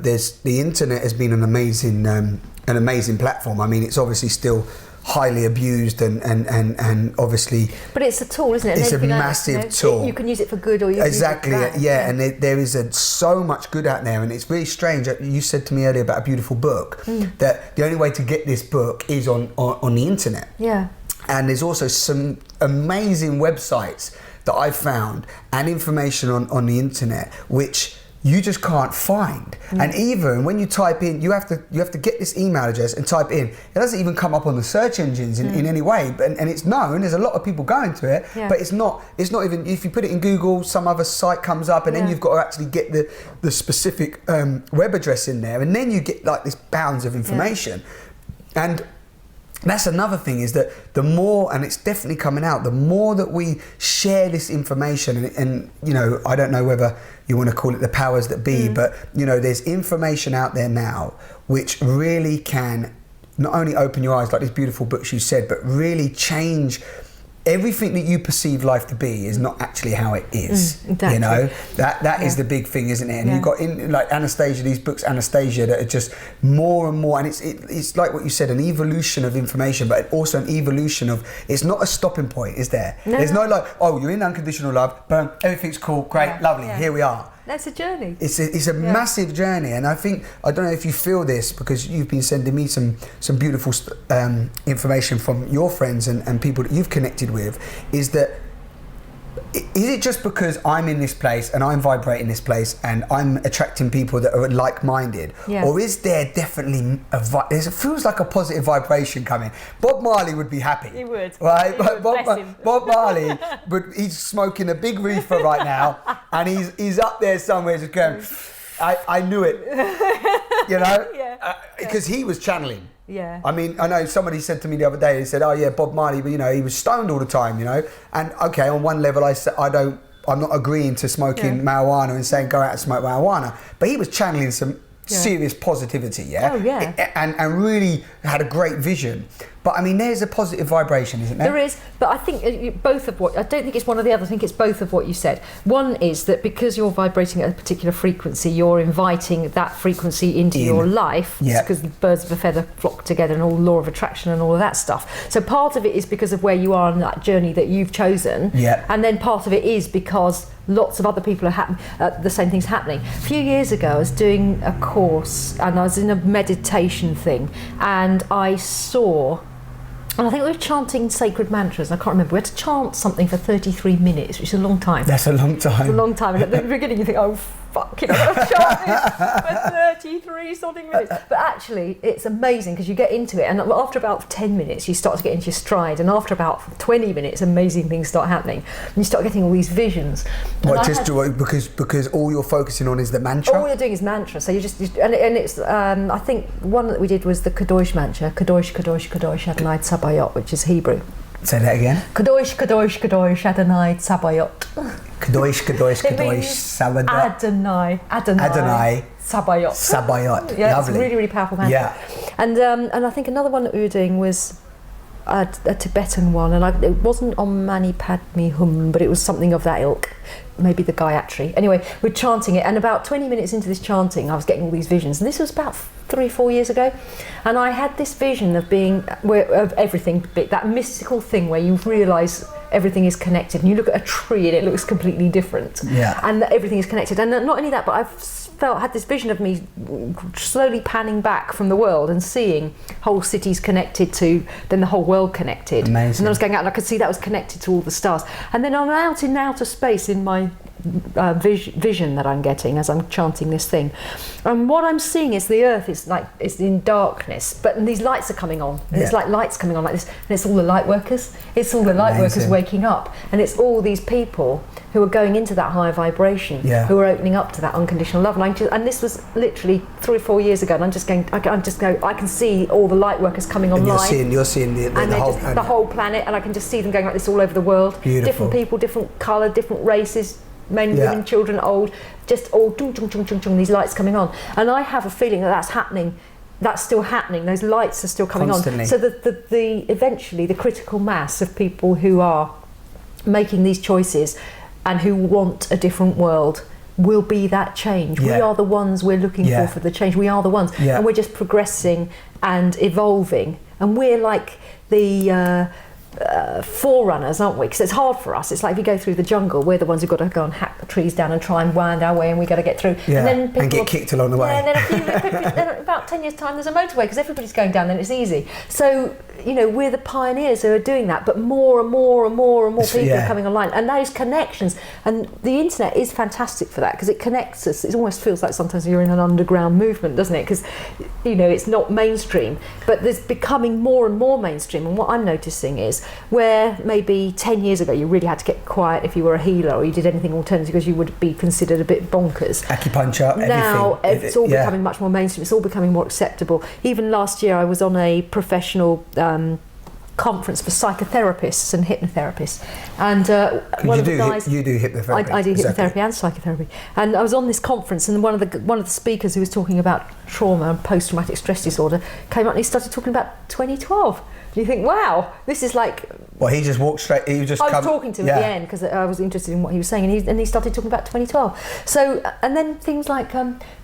there's the internet has been an amazing platform. I mean, it's obviously still highly abused and obviously, but it's a tool, isn't it? It's a massive tool. You can use it for good or you can use it for bad. And there is so much good out there, and it's really strange. You said to me earlier about a beautiful book, that the only way to get this book is on the internet. And there's also some amazing websites that I've found and information on the internet which you just can't find. And even when you type in, you have to get this email address and type in. It doesn't even come up on the search engines in any way, and it's known. There's a lot of people going to it, but it's not even. If you put it in Google, some other site comes up, and then you've got to actually get the specific web address in there, and then you get like this bounds of information, and. That's another thing, is that the more, and it's definitely coming out, the more that we share this information, and you know, I don't know whether you want to call it the powers that be, but you know, there's information out there now which really can not only open your eyes, like these beautiful books you said, but really change. Everything that you perceive life to be is not actually how it is. Exactly. You know, that is the big thing, isn't it? And you've got in like Anastasia, these books, Anastasia, that are just more and more, and it's like what you said, an evolution of information, but also an evolution of, it's not a stopping point, is there? No. There's no like, oh, you're in unconditional love, boom, everything's cool, great, lovely, here we are. That's a journey. It's a massive journey, and I think, I don't know if you feel this, because you've been sending me some beautiful information from your friends and people that you've connected with, is that, is it just because I'm in this place and I'm vibrating this place and I'm attracting people that are like-minded, or is there definitely it feels like a positive vibration coming? Bob Marley would be happy. He would. Right? He would, bless him. Bob Marley, he's smoking a big reefer right now, and he's up there somewhere just going, I knew it, you know, because he was channeling. Yeah. I mean, I know somebody said to me the other day, they said, oh yeah, Bob Marley, but you know, he was stoned all the time, you know. And okay, on one level, I'm not agreeing to smoking marijuana and saying go out and smoke marijuana, but he was channeling some serious positivity, Oh yeah. And really had a great vision. But I mean, there's a positive vibration, isn't there? There is, but I think both of what, I don't think it's one or the other, I think it's both of what you said. One is that because you're vibrating at a particular frequency, you're inviting that frequency into your life, because the birds of a feather flock together and all law of attraction and all of that stuff. So part of it is because of where you are on that journey that you've chosen, and then part of it is because lots of other people are the same thing's happening. A few years ago, I was doing a course and I was in a meditation thing, and I saw, and I think we were chanting sacred mantras. I can't remember. We had to chant something for 33 minutes, which is a long time. That's a long time. It's a long time. And at the beginning, you think, oh, fuck, you know, I've chanted this for 33 something minutes. But actually, it's amazing because you get into it, and after about 10 minutes, you start to get into your stride. And after about 20 minutes, amazing things start happening. And you start getting all these visions. What, because all you're focusing on is the mantra? All you're doing is mantra. So you just and it's, I think one that we did was the Kadosh mantra, Kadosh, Kadosh, Kadosh, Adonai Tsabayot, which is Hebrew. Say that again. Kadosh, Kadosh, Kadosh, Adonai Tsabayot. Kadosh, Kadosh, Kadosh, Sabayot. Adonai Sabayot. Yeah, lovely. It's a really, really powerful mantra. Yeah. And I think another one that we were doing was a Tibetan one, and it wasn't Om Mani Padme Hum, but it was something of that ilk. Maybe the Gayatri. Anyway, we're chanting it, and about 20 minutes into this chanting, I was getting all these visions, and this was about 3 or 4 years ago, and I had this vision of of everything, that mystical thing where you realise everything is connected, and you look at a tree and it looks completely different, and that everything is connected. And not only that, but I've had this vision of me slowly panning back from the world and seeing whole cities connected to then the whole world connected. Amazing. And then I was going out and I could see that was connected to all the stars. And then I'm out in outer space in my vision that I'm getting as I'm chanting this thing, and what I'm seeing is the earth is like, it's in darkness, but these lights are coming on, and it's like lights coming on like this, and it's all the light workers, waking up, and it's all these people who are going into that higher vibration, who are opening up to that unconditional love. And this was literally 3 or 4 years ago, and I can see all the light workers coming online. And you're seeing the whole planet, and I can just see them going like this all over the world. Beautiful. Different people, different colour, different races, men, women, children, old, just all chung, chung, chung, chung, chung, these lights coming on. And I have a feeling that's happening. That's still happening. Those lights are still coming constantly on. So eventually the critical mass of people who are making these choices and who want a different world will be that change. We are the ones we're looking for the change. We are the ones, and we're just progressing and evolving. And we're like the forerunners, aren't we? Because it's hard for us. It's like if you go through the jungle, we're the ones who've got to go and hack the trees down and try and wind our way, and we got to get through. And then people get kicked along the way. And then about 10 years time, there's a motorway because everybody's going down, and it's easy. So we're the pioneers who are doing that, but more and more and more and more people are coming online, and those connections, and the internet is fantastic for that because it connects us. It almost feels like sometimes you're in an underground movement, doesn't it? Because it's not mainstream, but there's becoming more and more mainstream. And what I'm noticing is where maybe 10 years ago you really had to get quiet if you were a healer or you did anything alternative because you would be considered a bit bonkers. Acupuncture, now everything. It's all becoming much more mainstream. It's all becoming more acceptable. Even last year I was on a professional conference for psychotherapists and hypnotherapists, and one of the guys you do hypnotherapy. I do hypnotherapy and psychotherapy, and I was on this conference, and one of the speakers who was talking about trauma and post-traumatic stress disorder came up and he started talking about 2012. And you think, wow, this is like. Well, he just walked straight. I was talking to him at the end because I was interested in what he was saying, and he started talking about 2012. So, and then things like.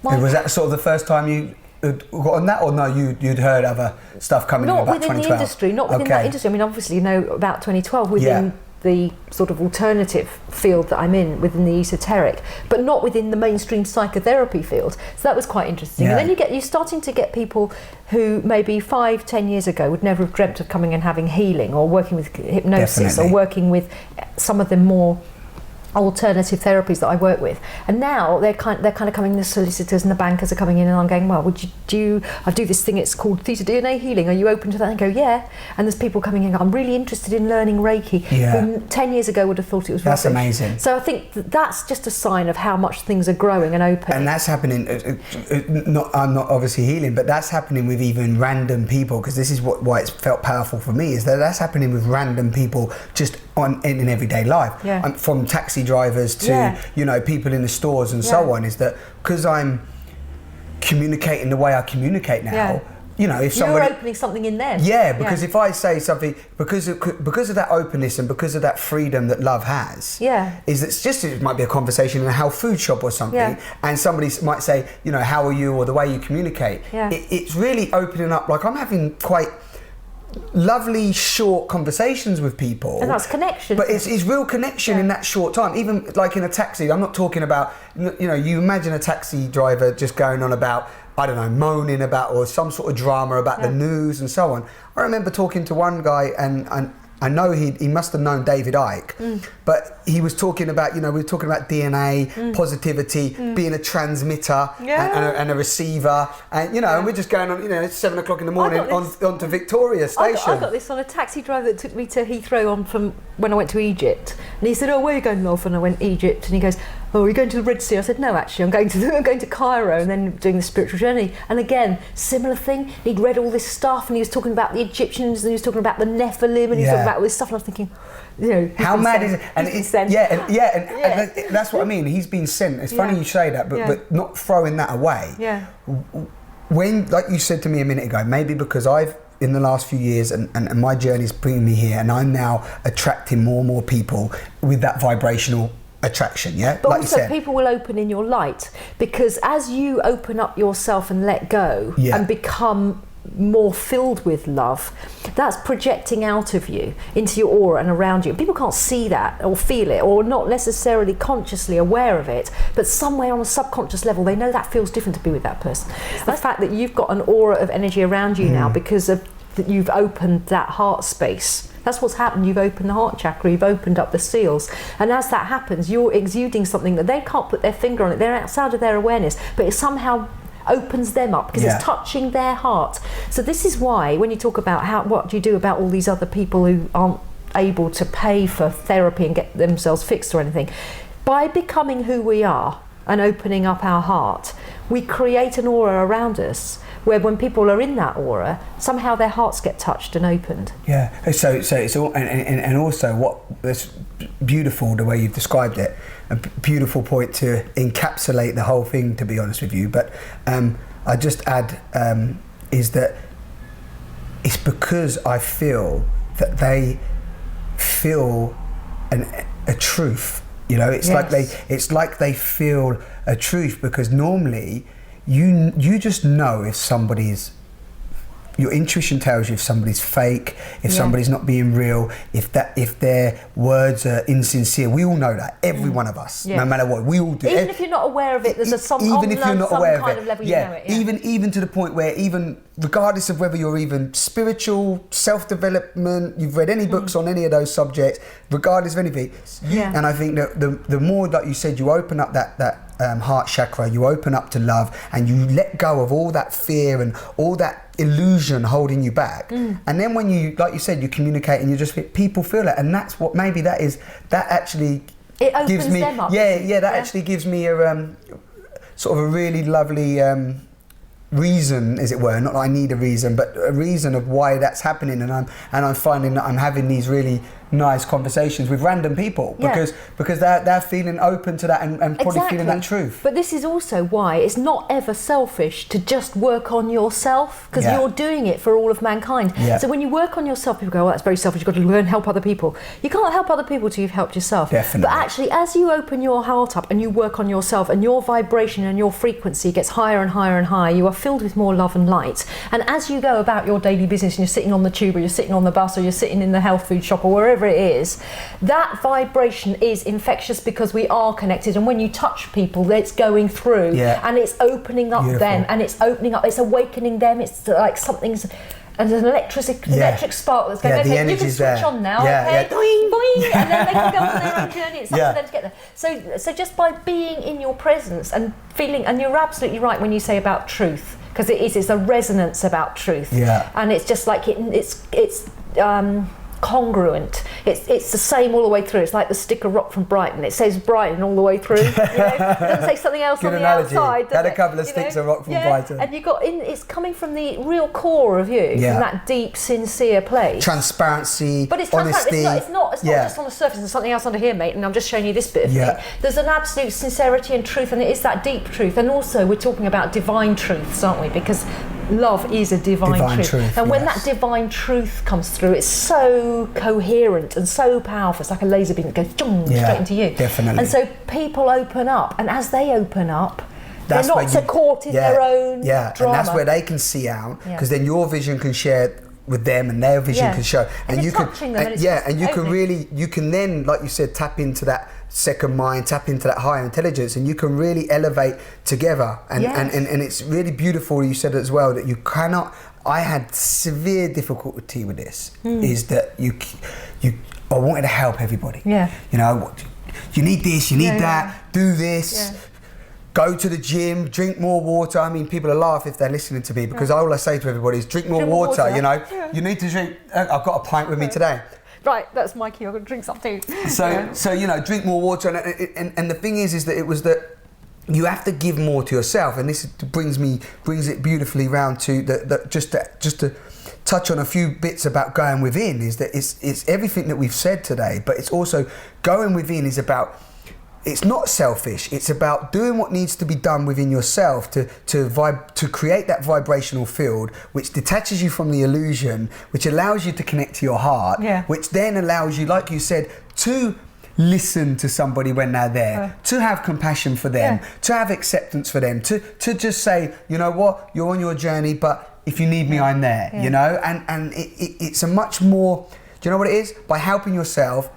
Was that sort of the first time you got on that, or no? You'd heard other stuff coming in about 2012. Not within the industry, not within that industry. I mean, obviously, you know about 2012 within the sort of alternative field that I'm in, within the esoteric, but not within the mainstream psychotherapy field. So that was quite interesting. And then you're starting to get people who maybe 5-10 years ago would never have dreamt of coming and having healing or working with hypnosis or working with some of the more alternative therapies that I work with, and now they're kind of coming. The solicitors and the bankers are coming in, and I'm going, well, would you do? I do this thing. It's called Theta DNA healing. Are you open to that? And I go, yeah. And there's people coming in. I'm really interested in learning Reiki. Who 10 years ago would have thought it was rubbish. That's amazing. So I think that's just a sign of how much things are growing and opening. And that's happening. I'm not obviously healing, but that's happening with even random people, because this is why it's felt powerful for me, is that that's happening with random people just in everyday life. From taxi drivers to people in the stores and so on, is that because I'm communicating the way I communicate now, if somebody, you're opening something in them. Because if I say something, because of that openness and because of that freedom that love has, it might be a conversation in a health food shop or something, and somebody might say, how are you, or the way you communicate. It's really opening up. Like, I'm having quite lovely short conversations with people, and that's connection, but it's real connection in that short time. Even like in a taxi, I'm not talking about, you imagine a taxi driver just going on about, I don't know, moaning about, or some sort of drama about the news and so on. I remember talking to one guy, and I know he must have known David Icke, but he was talking about, we were talking about DNA, positivity, being a transmitter and a receiver, and and we're just going on, it's 7 o'clock in the morning onto Victoria Station. I got this on a taxi driver that took me to Heathrow from when I went to Egypt, and he said, "Oh, where are you going, love?" And I went, "Egypt," and he goes, "Oh, are you going to the Red Sea?" I said, "No, actually, I'm going to Cairo," and then doing the spiritual journey. And again, similar thing. He'd read all this stuff, and he was talking about the Egyptians, and he was talking about the Nephilim, and he was talking about all this stuff. And I was thinking, how mad is it? And it's and that's what I mean. He's been sent. It's funny you say that, but not throwing that away. When, like you said to me a minute ago, maybe because I've, in the last few years, and my journey's bringing me here, and I'm now attracting more and more people with that vibrational attraction, but like also people will open in your light, because as you open up yourself and let go and become more filled with love, that's projecting out of you into your aura and around you. People can't see that or feel it, or not necessarily consciously aware of it, but somewhere on a subconscious level they know that feels different to be with that person. It's the fact that you've got an aura of energy around you now because of that, you've opened that heart space. That's what's happened. You've opened the heart chakra, you've opened up the seals, and as that happens, you're exuding something that they can't put their finger on it. They're outside of their awareness, but it somehow opens them up because it's touching their heart. So this is why when you talk about what do you do about all these other people who aren't able to pay for therapy and get themselves fixed or anything, by becoming who we are and opening up our heart, we create an aura around us where when people are in that aura, somehow their hearts get touched and opened. So it's all, and also what that's beautiful, the way you've described it, a beautiful point to encapsulate the whole thing, to be honest with you. But I just add is that it's because I feel that they feel a truth. It's like they feel a truth, because normally you just know if somebody's your intuition tells you if somebody's fake, if somebody's not being real, if their words are insincere. We all know that. Every one of us, no matter what, we all do. Even if you're not aware of it, there's some kind of level you know it. Even to the point where, even regardless of whether you're even spiritual, self-development, you've read any books on any of those subjects, regardless of anything. And I think that the more, like you said, you open up that heart chakra, you open up to love, and you let go of all that fear and all that illusion holding you back. And then when you, like you said, you communicate and you just people feel it, and that's what maybe that actually it opens gives me them up. Actually gives me a sort of a really lovely reason, as it were. Not that I need a reason, but a reason of why that's happening, and I'm finding that I'm having these really nice conversations with random people because they're feeling open to that and probably feeling that truth. But this is also why it's not ever selfish to just work on yourself, because you're doing it for all of mankind. So when you work on yourself, people go, "Oh, that's very selfish, you've got to learn help other people." You can't help other people till you've helped yourself. Definitely. But actually, as you open your heart up and you work on yourself, and your vibration and your frequency gets higher and higher and higher, you are filled with more love and light. And as you go about your daily business, and you're sitting on the tube, or you're sitting on the bus, or you're sitting in the health food shop, or wherever it is, that vibration is infectious, because we are connected, and when you touch people, it's going through, and it's opening up them, and it's opening up, it's awakening them. It's like something's, and there's an electric spark that's going, okay, you can switch on now, boing, boing, and then they can go on their own journey. It's up to them to get there. So just by being in your presence and feeling, and you're absolutely right when you say about truth, because it's a resonance about truth, and it's just like it's congruent. It's the same all the way through. It's like the sticker rock from Brighton. It says Brighton all the way through. It doesn't say something else on the outside. Had a couple of sticks of rock from Brighton. And it's coming from the real core of you, from that deep, sincere place. Transparency, but it's honesty. It's not just on the surface. There's something else under here, mate, and I'm just showing you this bit of me. There's an absolute sincerity and truth, and it is that deep truth. And also, we're talking about divine truths, aren't we? Because love is a divine truth. And when that divine truth comes through, it's so coherent and so powerful. It's like a laser beam that goes straight into you. Definitely. And so people open up, and as they open up, they're not so caught in their own drama. And that's where they can see out, because then your vision can share with them, and their vision can show, and you can then, like you said, tap into that second mind, tap into that higher intelligence, and you can really elevate together. And it's really beautiful. You said as well that you cannot. I had severe difficulty with this. Is that I wanted to help everybody. You know, you need this, you need that, do this. Go to the gym, drink more water. I mean, people will laugh if they're listening to me, because all I say to everybody is drink more water. You know, you need to drink. I've got a pint with me today. Right, that's my cue. I'm going to drink something. So you know, drink more water. And the thing is that it was that you have to give more to yourself. And this brings it beautifully round to just to touch on a few bits about going within. Is that it's everything that we've said today, but it's also going within is about. It's not selfish. It's about doing what needs to be done within yourself to create that vibrational field, which detaches you from the illusion, which allows you to connect to your heart, which then allows you, like you said, to listen to somebody when they're there, to have compassion for them, to have acceptance for them, to just say, you know what, you're on your journey, but if you need me, I'm there. You know, and it's a much more. Do you know what it is? By helping yourself.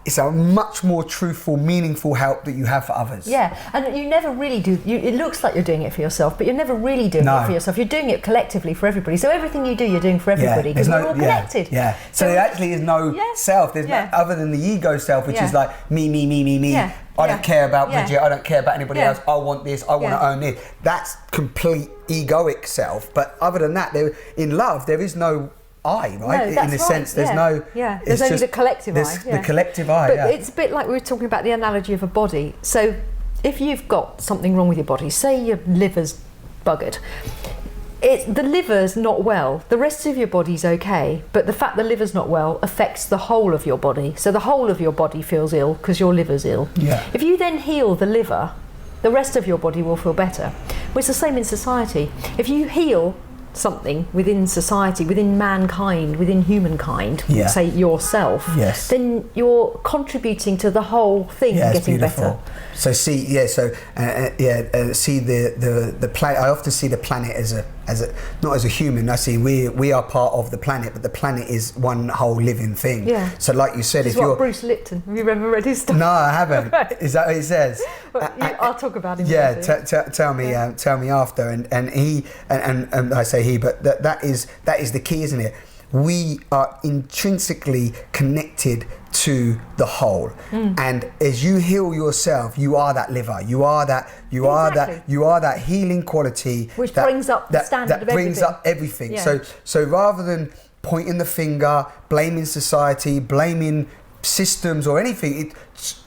It's a much more truthful, meaningful help that you have for others. Yeah, and you never really do. It looks like you're doing it for yourself, but you're never really doing it for yourself. You're doing it collectively for everybody. So everything you do, you're doing for everybody, because we're all connected. So there actually is no self. There's no, other than the ego self, which is like me. I don't care about Bridget. I don't care about anybody else. I want this. I want to own this. That's complete egoic self. But other than that, in love, there is no I, right? No, in a sense, there's no. There's only the collective I. The collective I. But it's a bit like we were talking about the analogy of a body. So, if you've got something wrong with your body, say your liver's buggered, the liver's not well. The rest of your body's okay, but the fact the liver's not well affects the whole of your body. So the whole of your body feels ill because your liver's ill. If you then heal the liver, the rest of your body will feel better. Well, it's the same in society. If you heal something within society, within mankind, within humankind, say yourself, then you're contributing to the whole thing getting better. So see, see the planet. I often see the planet as not as a human. I see we are part of the planet, but the planet is one whole living thing. Yeah. So like you said, if you're Bruce Lipton, have you ever read his stuff? No, I haven't. Right. Is that what he says? Well, I'll talk about him. Yeah, tell me after. And he and I say he, but that is the key, isn't it? We are intrinsically connected to the whole, and as you heal yourself, you are that liver. You are that healing quality, which brings up the standard of everything. Brings up everything. Yeah. So rather than pointing the finger, blaming society, blaming systems or anything,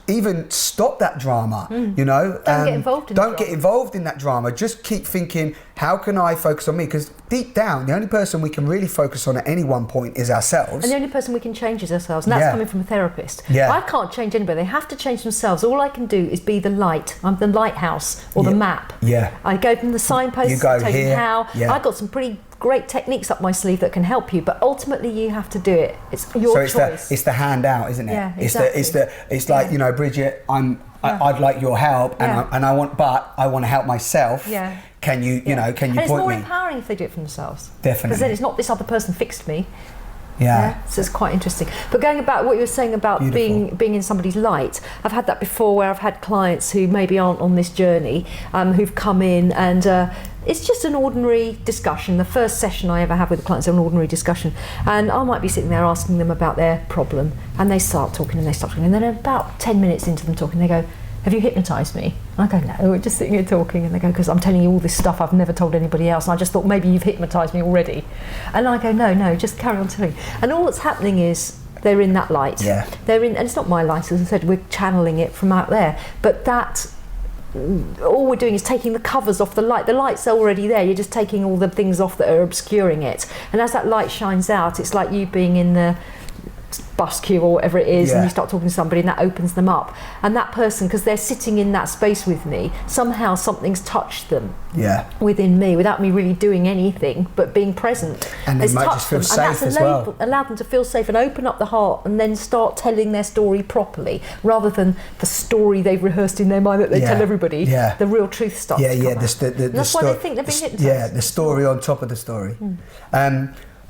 even stop that drama. You know, don't get involved in that drama. Just keep thinking, how can I focus on me? Because deep down, the only person we can really focus on at any one point is ourselves, and the only person we can change is ourselves, and that's coming from a therapist. I can't change anybody. They have to change themselves. All I can do is be the light. I'm the lighthouse or the map. I go from the signpost, you go tell here. you how. I've got some pretty great techniques up my sleeve that can help you, but ultimately you have to do it. It's your choice. It's the handout, isn't it? Yeah, exactly. It's like, you know, Bridget, I'd like your help, and I want to help myself. Can you can you point me? It's more empowering if they do it for themselves. Definitely. Because then it's not this other person fixed me. So it's quite interesting. But going about what you were saying about being in somebody's light, I've had that before, where I've had clients who maybe aren't on this journey, who've come in and it's just an ordinary discussion. The first session I ever have with a client is an ordinary discussion, and I might be sitting there asking them about their problem, and they start talking, and then about 10 minutes into them talking, they go, "Have you hypnotised me?" I go, "No, we're just sitting here talking." And they go, "Because I'm telling you all this stuff I've never told anybody else, and I just thought maybe you've hypnotised me already." And I go, no, just carry on telling. And all that's happening is they're in that light. They're in, and it's not my light, as I said, we're channeling it from out there. But that, all we're doing is taking the covers off the light. The light's already there, you're just taking all the things off that are obscuring it. And as that light shines out, it's like you being in the bus queue or whatever it is, and you start talking to somebody and that opens them up, and that person, because they're sitting in that space with me, somehow something's touched them within me without me really doing anything but being present. And they might just feel safe as well. Allowed them to feel safe and open up the heart and then start telling their story properly, rather than the story they've rehearsed in their mind that they tell everybody. The real truth starts to come out. That's why they think they've been hypnotised. The story on top of the story.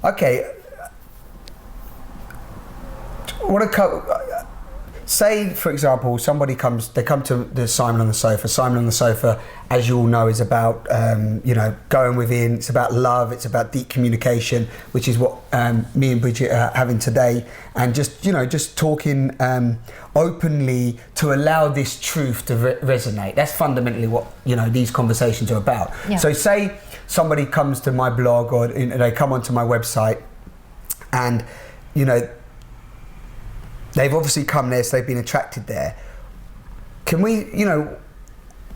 Okay. Say, for example, they come to the Simon on the Sofa. Simon on the Sofa, as you all know, is about going within. It's about love. It's about deep communication, which is what me and Bridget are having today, and just talking openly to allow this truth to resonate. That's fundamentally what these conversations are about. So, say somebody comes to my blog, or they come onto my website, and they've obviously come there, so they've been attracted there. Can we,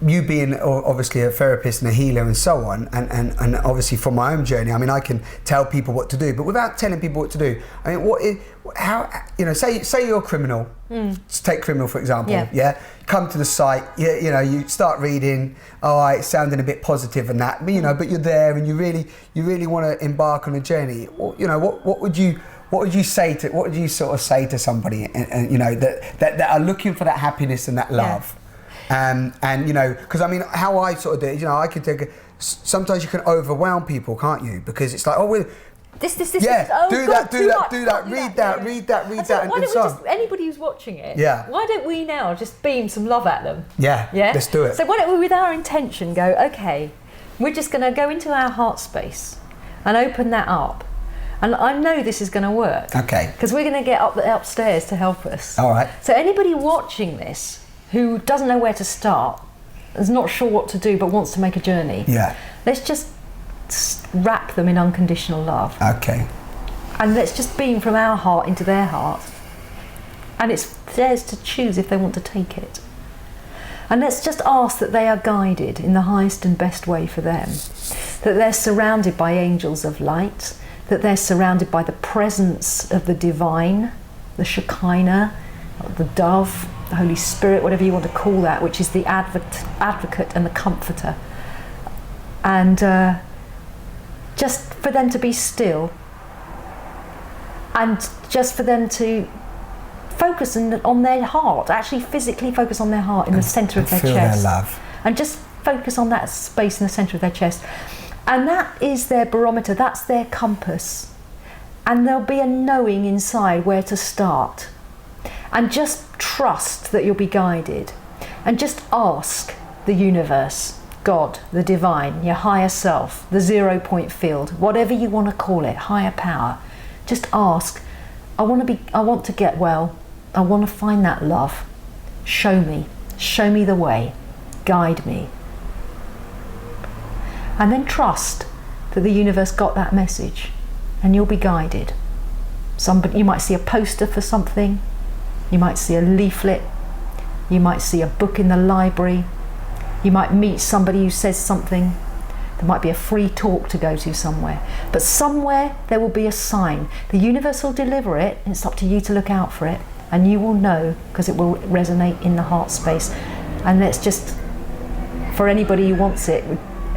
you being obviously a therapist and a healer and so on, and obviously from my own journey, I mean, I can tell people what to do, but without telling people what to do, I mean, say you're a criminal. Let's take criminal, for example. Come to the site, you start reading, it's sounding a bit positive and that, but you're there and you really want to embark on a journey. What would you say to somebody, that are looking for that happiness and that love, because I mean, how I sort of do it, I could take. Sometimes you can overwhelm people, can't you? Because it's like, this. Do that. Read that. Why don't we anybody who's watching it? Why don't we now just beam some love at them? Let's do it. So why don't we, with our intention, go, okay, we're just going to go into our heart space and open that up. And I know this is going to work. Okay. Because we're going to get upstairs to help us. All right. So anybody watching this who doesn't know where to start, is not sure what to do, but wants to make a journey. Let's just wrap them in unconditional love. Okay. And let's just beam from our heart into their heart. And it's theirs to choose if they want to take it. And let's just ask that they are guided in the highest and best way for them. That they're surrounded by angels of light. That they're surrounded by the presence of the divine, the Shekinah, the dove, the Holy Spirit, whatever you want to call that, which is the advocate and the comforter. And just for them to be still, and just for them to focus on their heart, actually physically focus on their heart in the centre of their chest. Feel their love. And just focus on that space in the centre of their chest. And that is their barometer, that's their compass. And there'll be a knowing inside where to start. And just trust that you'll be guided. And just ask the universe, God, the divine, your higher self, the 0 point field, whatever you want to call it, higher power. Just ask, I want to get well. I want to find that love. Show me the way, guide me. And then trust that the universe got that message and you'll be guided. You might see a poster for something, you might see a leaflet, you might see a book in the library, you might meet somebody who says something, there might be a free talk to go to somewhere. But somewhere there will be a sign. The universe will deliver it, and it's up to you to look out for it, and you will know because it will resonate in the heart space. And let's just, for anybody who wants it,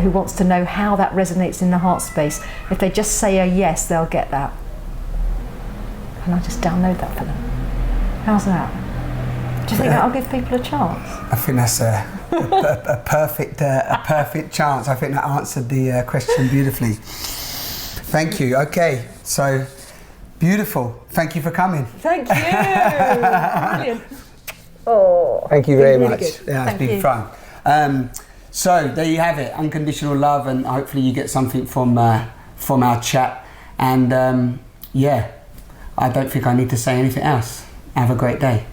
who wants to know how that resonates in the heart space, if they just say a yes, they'll get that. And I'll just download that for them. How's that? Do you think that'll give people a chance? I think that's a perfect chance. I think that answered the question beautifully. Thank you. Okay, so beautiful. Thank you for coming. Thank you. Brilliant. Oh, thank you very really much. Good. Yeah, it's been fun. So there you have it, unconditional love, and hopefully you get something from our chat. And yeah, I don't think I need to say anything else. Have a great day.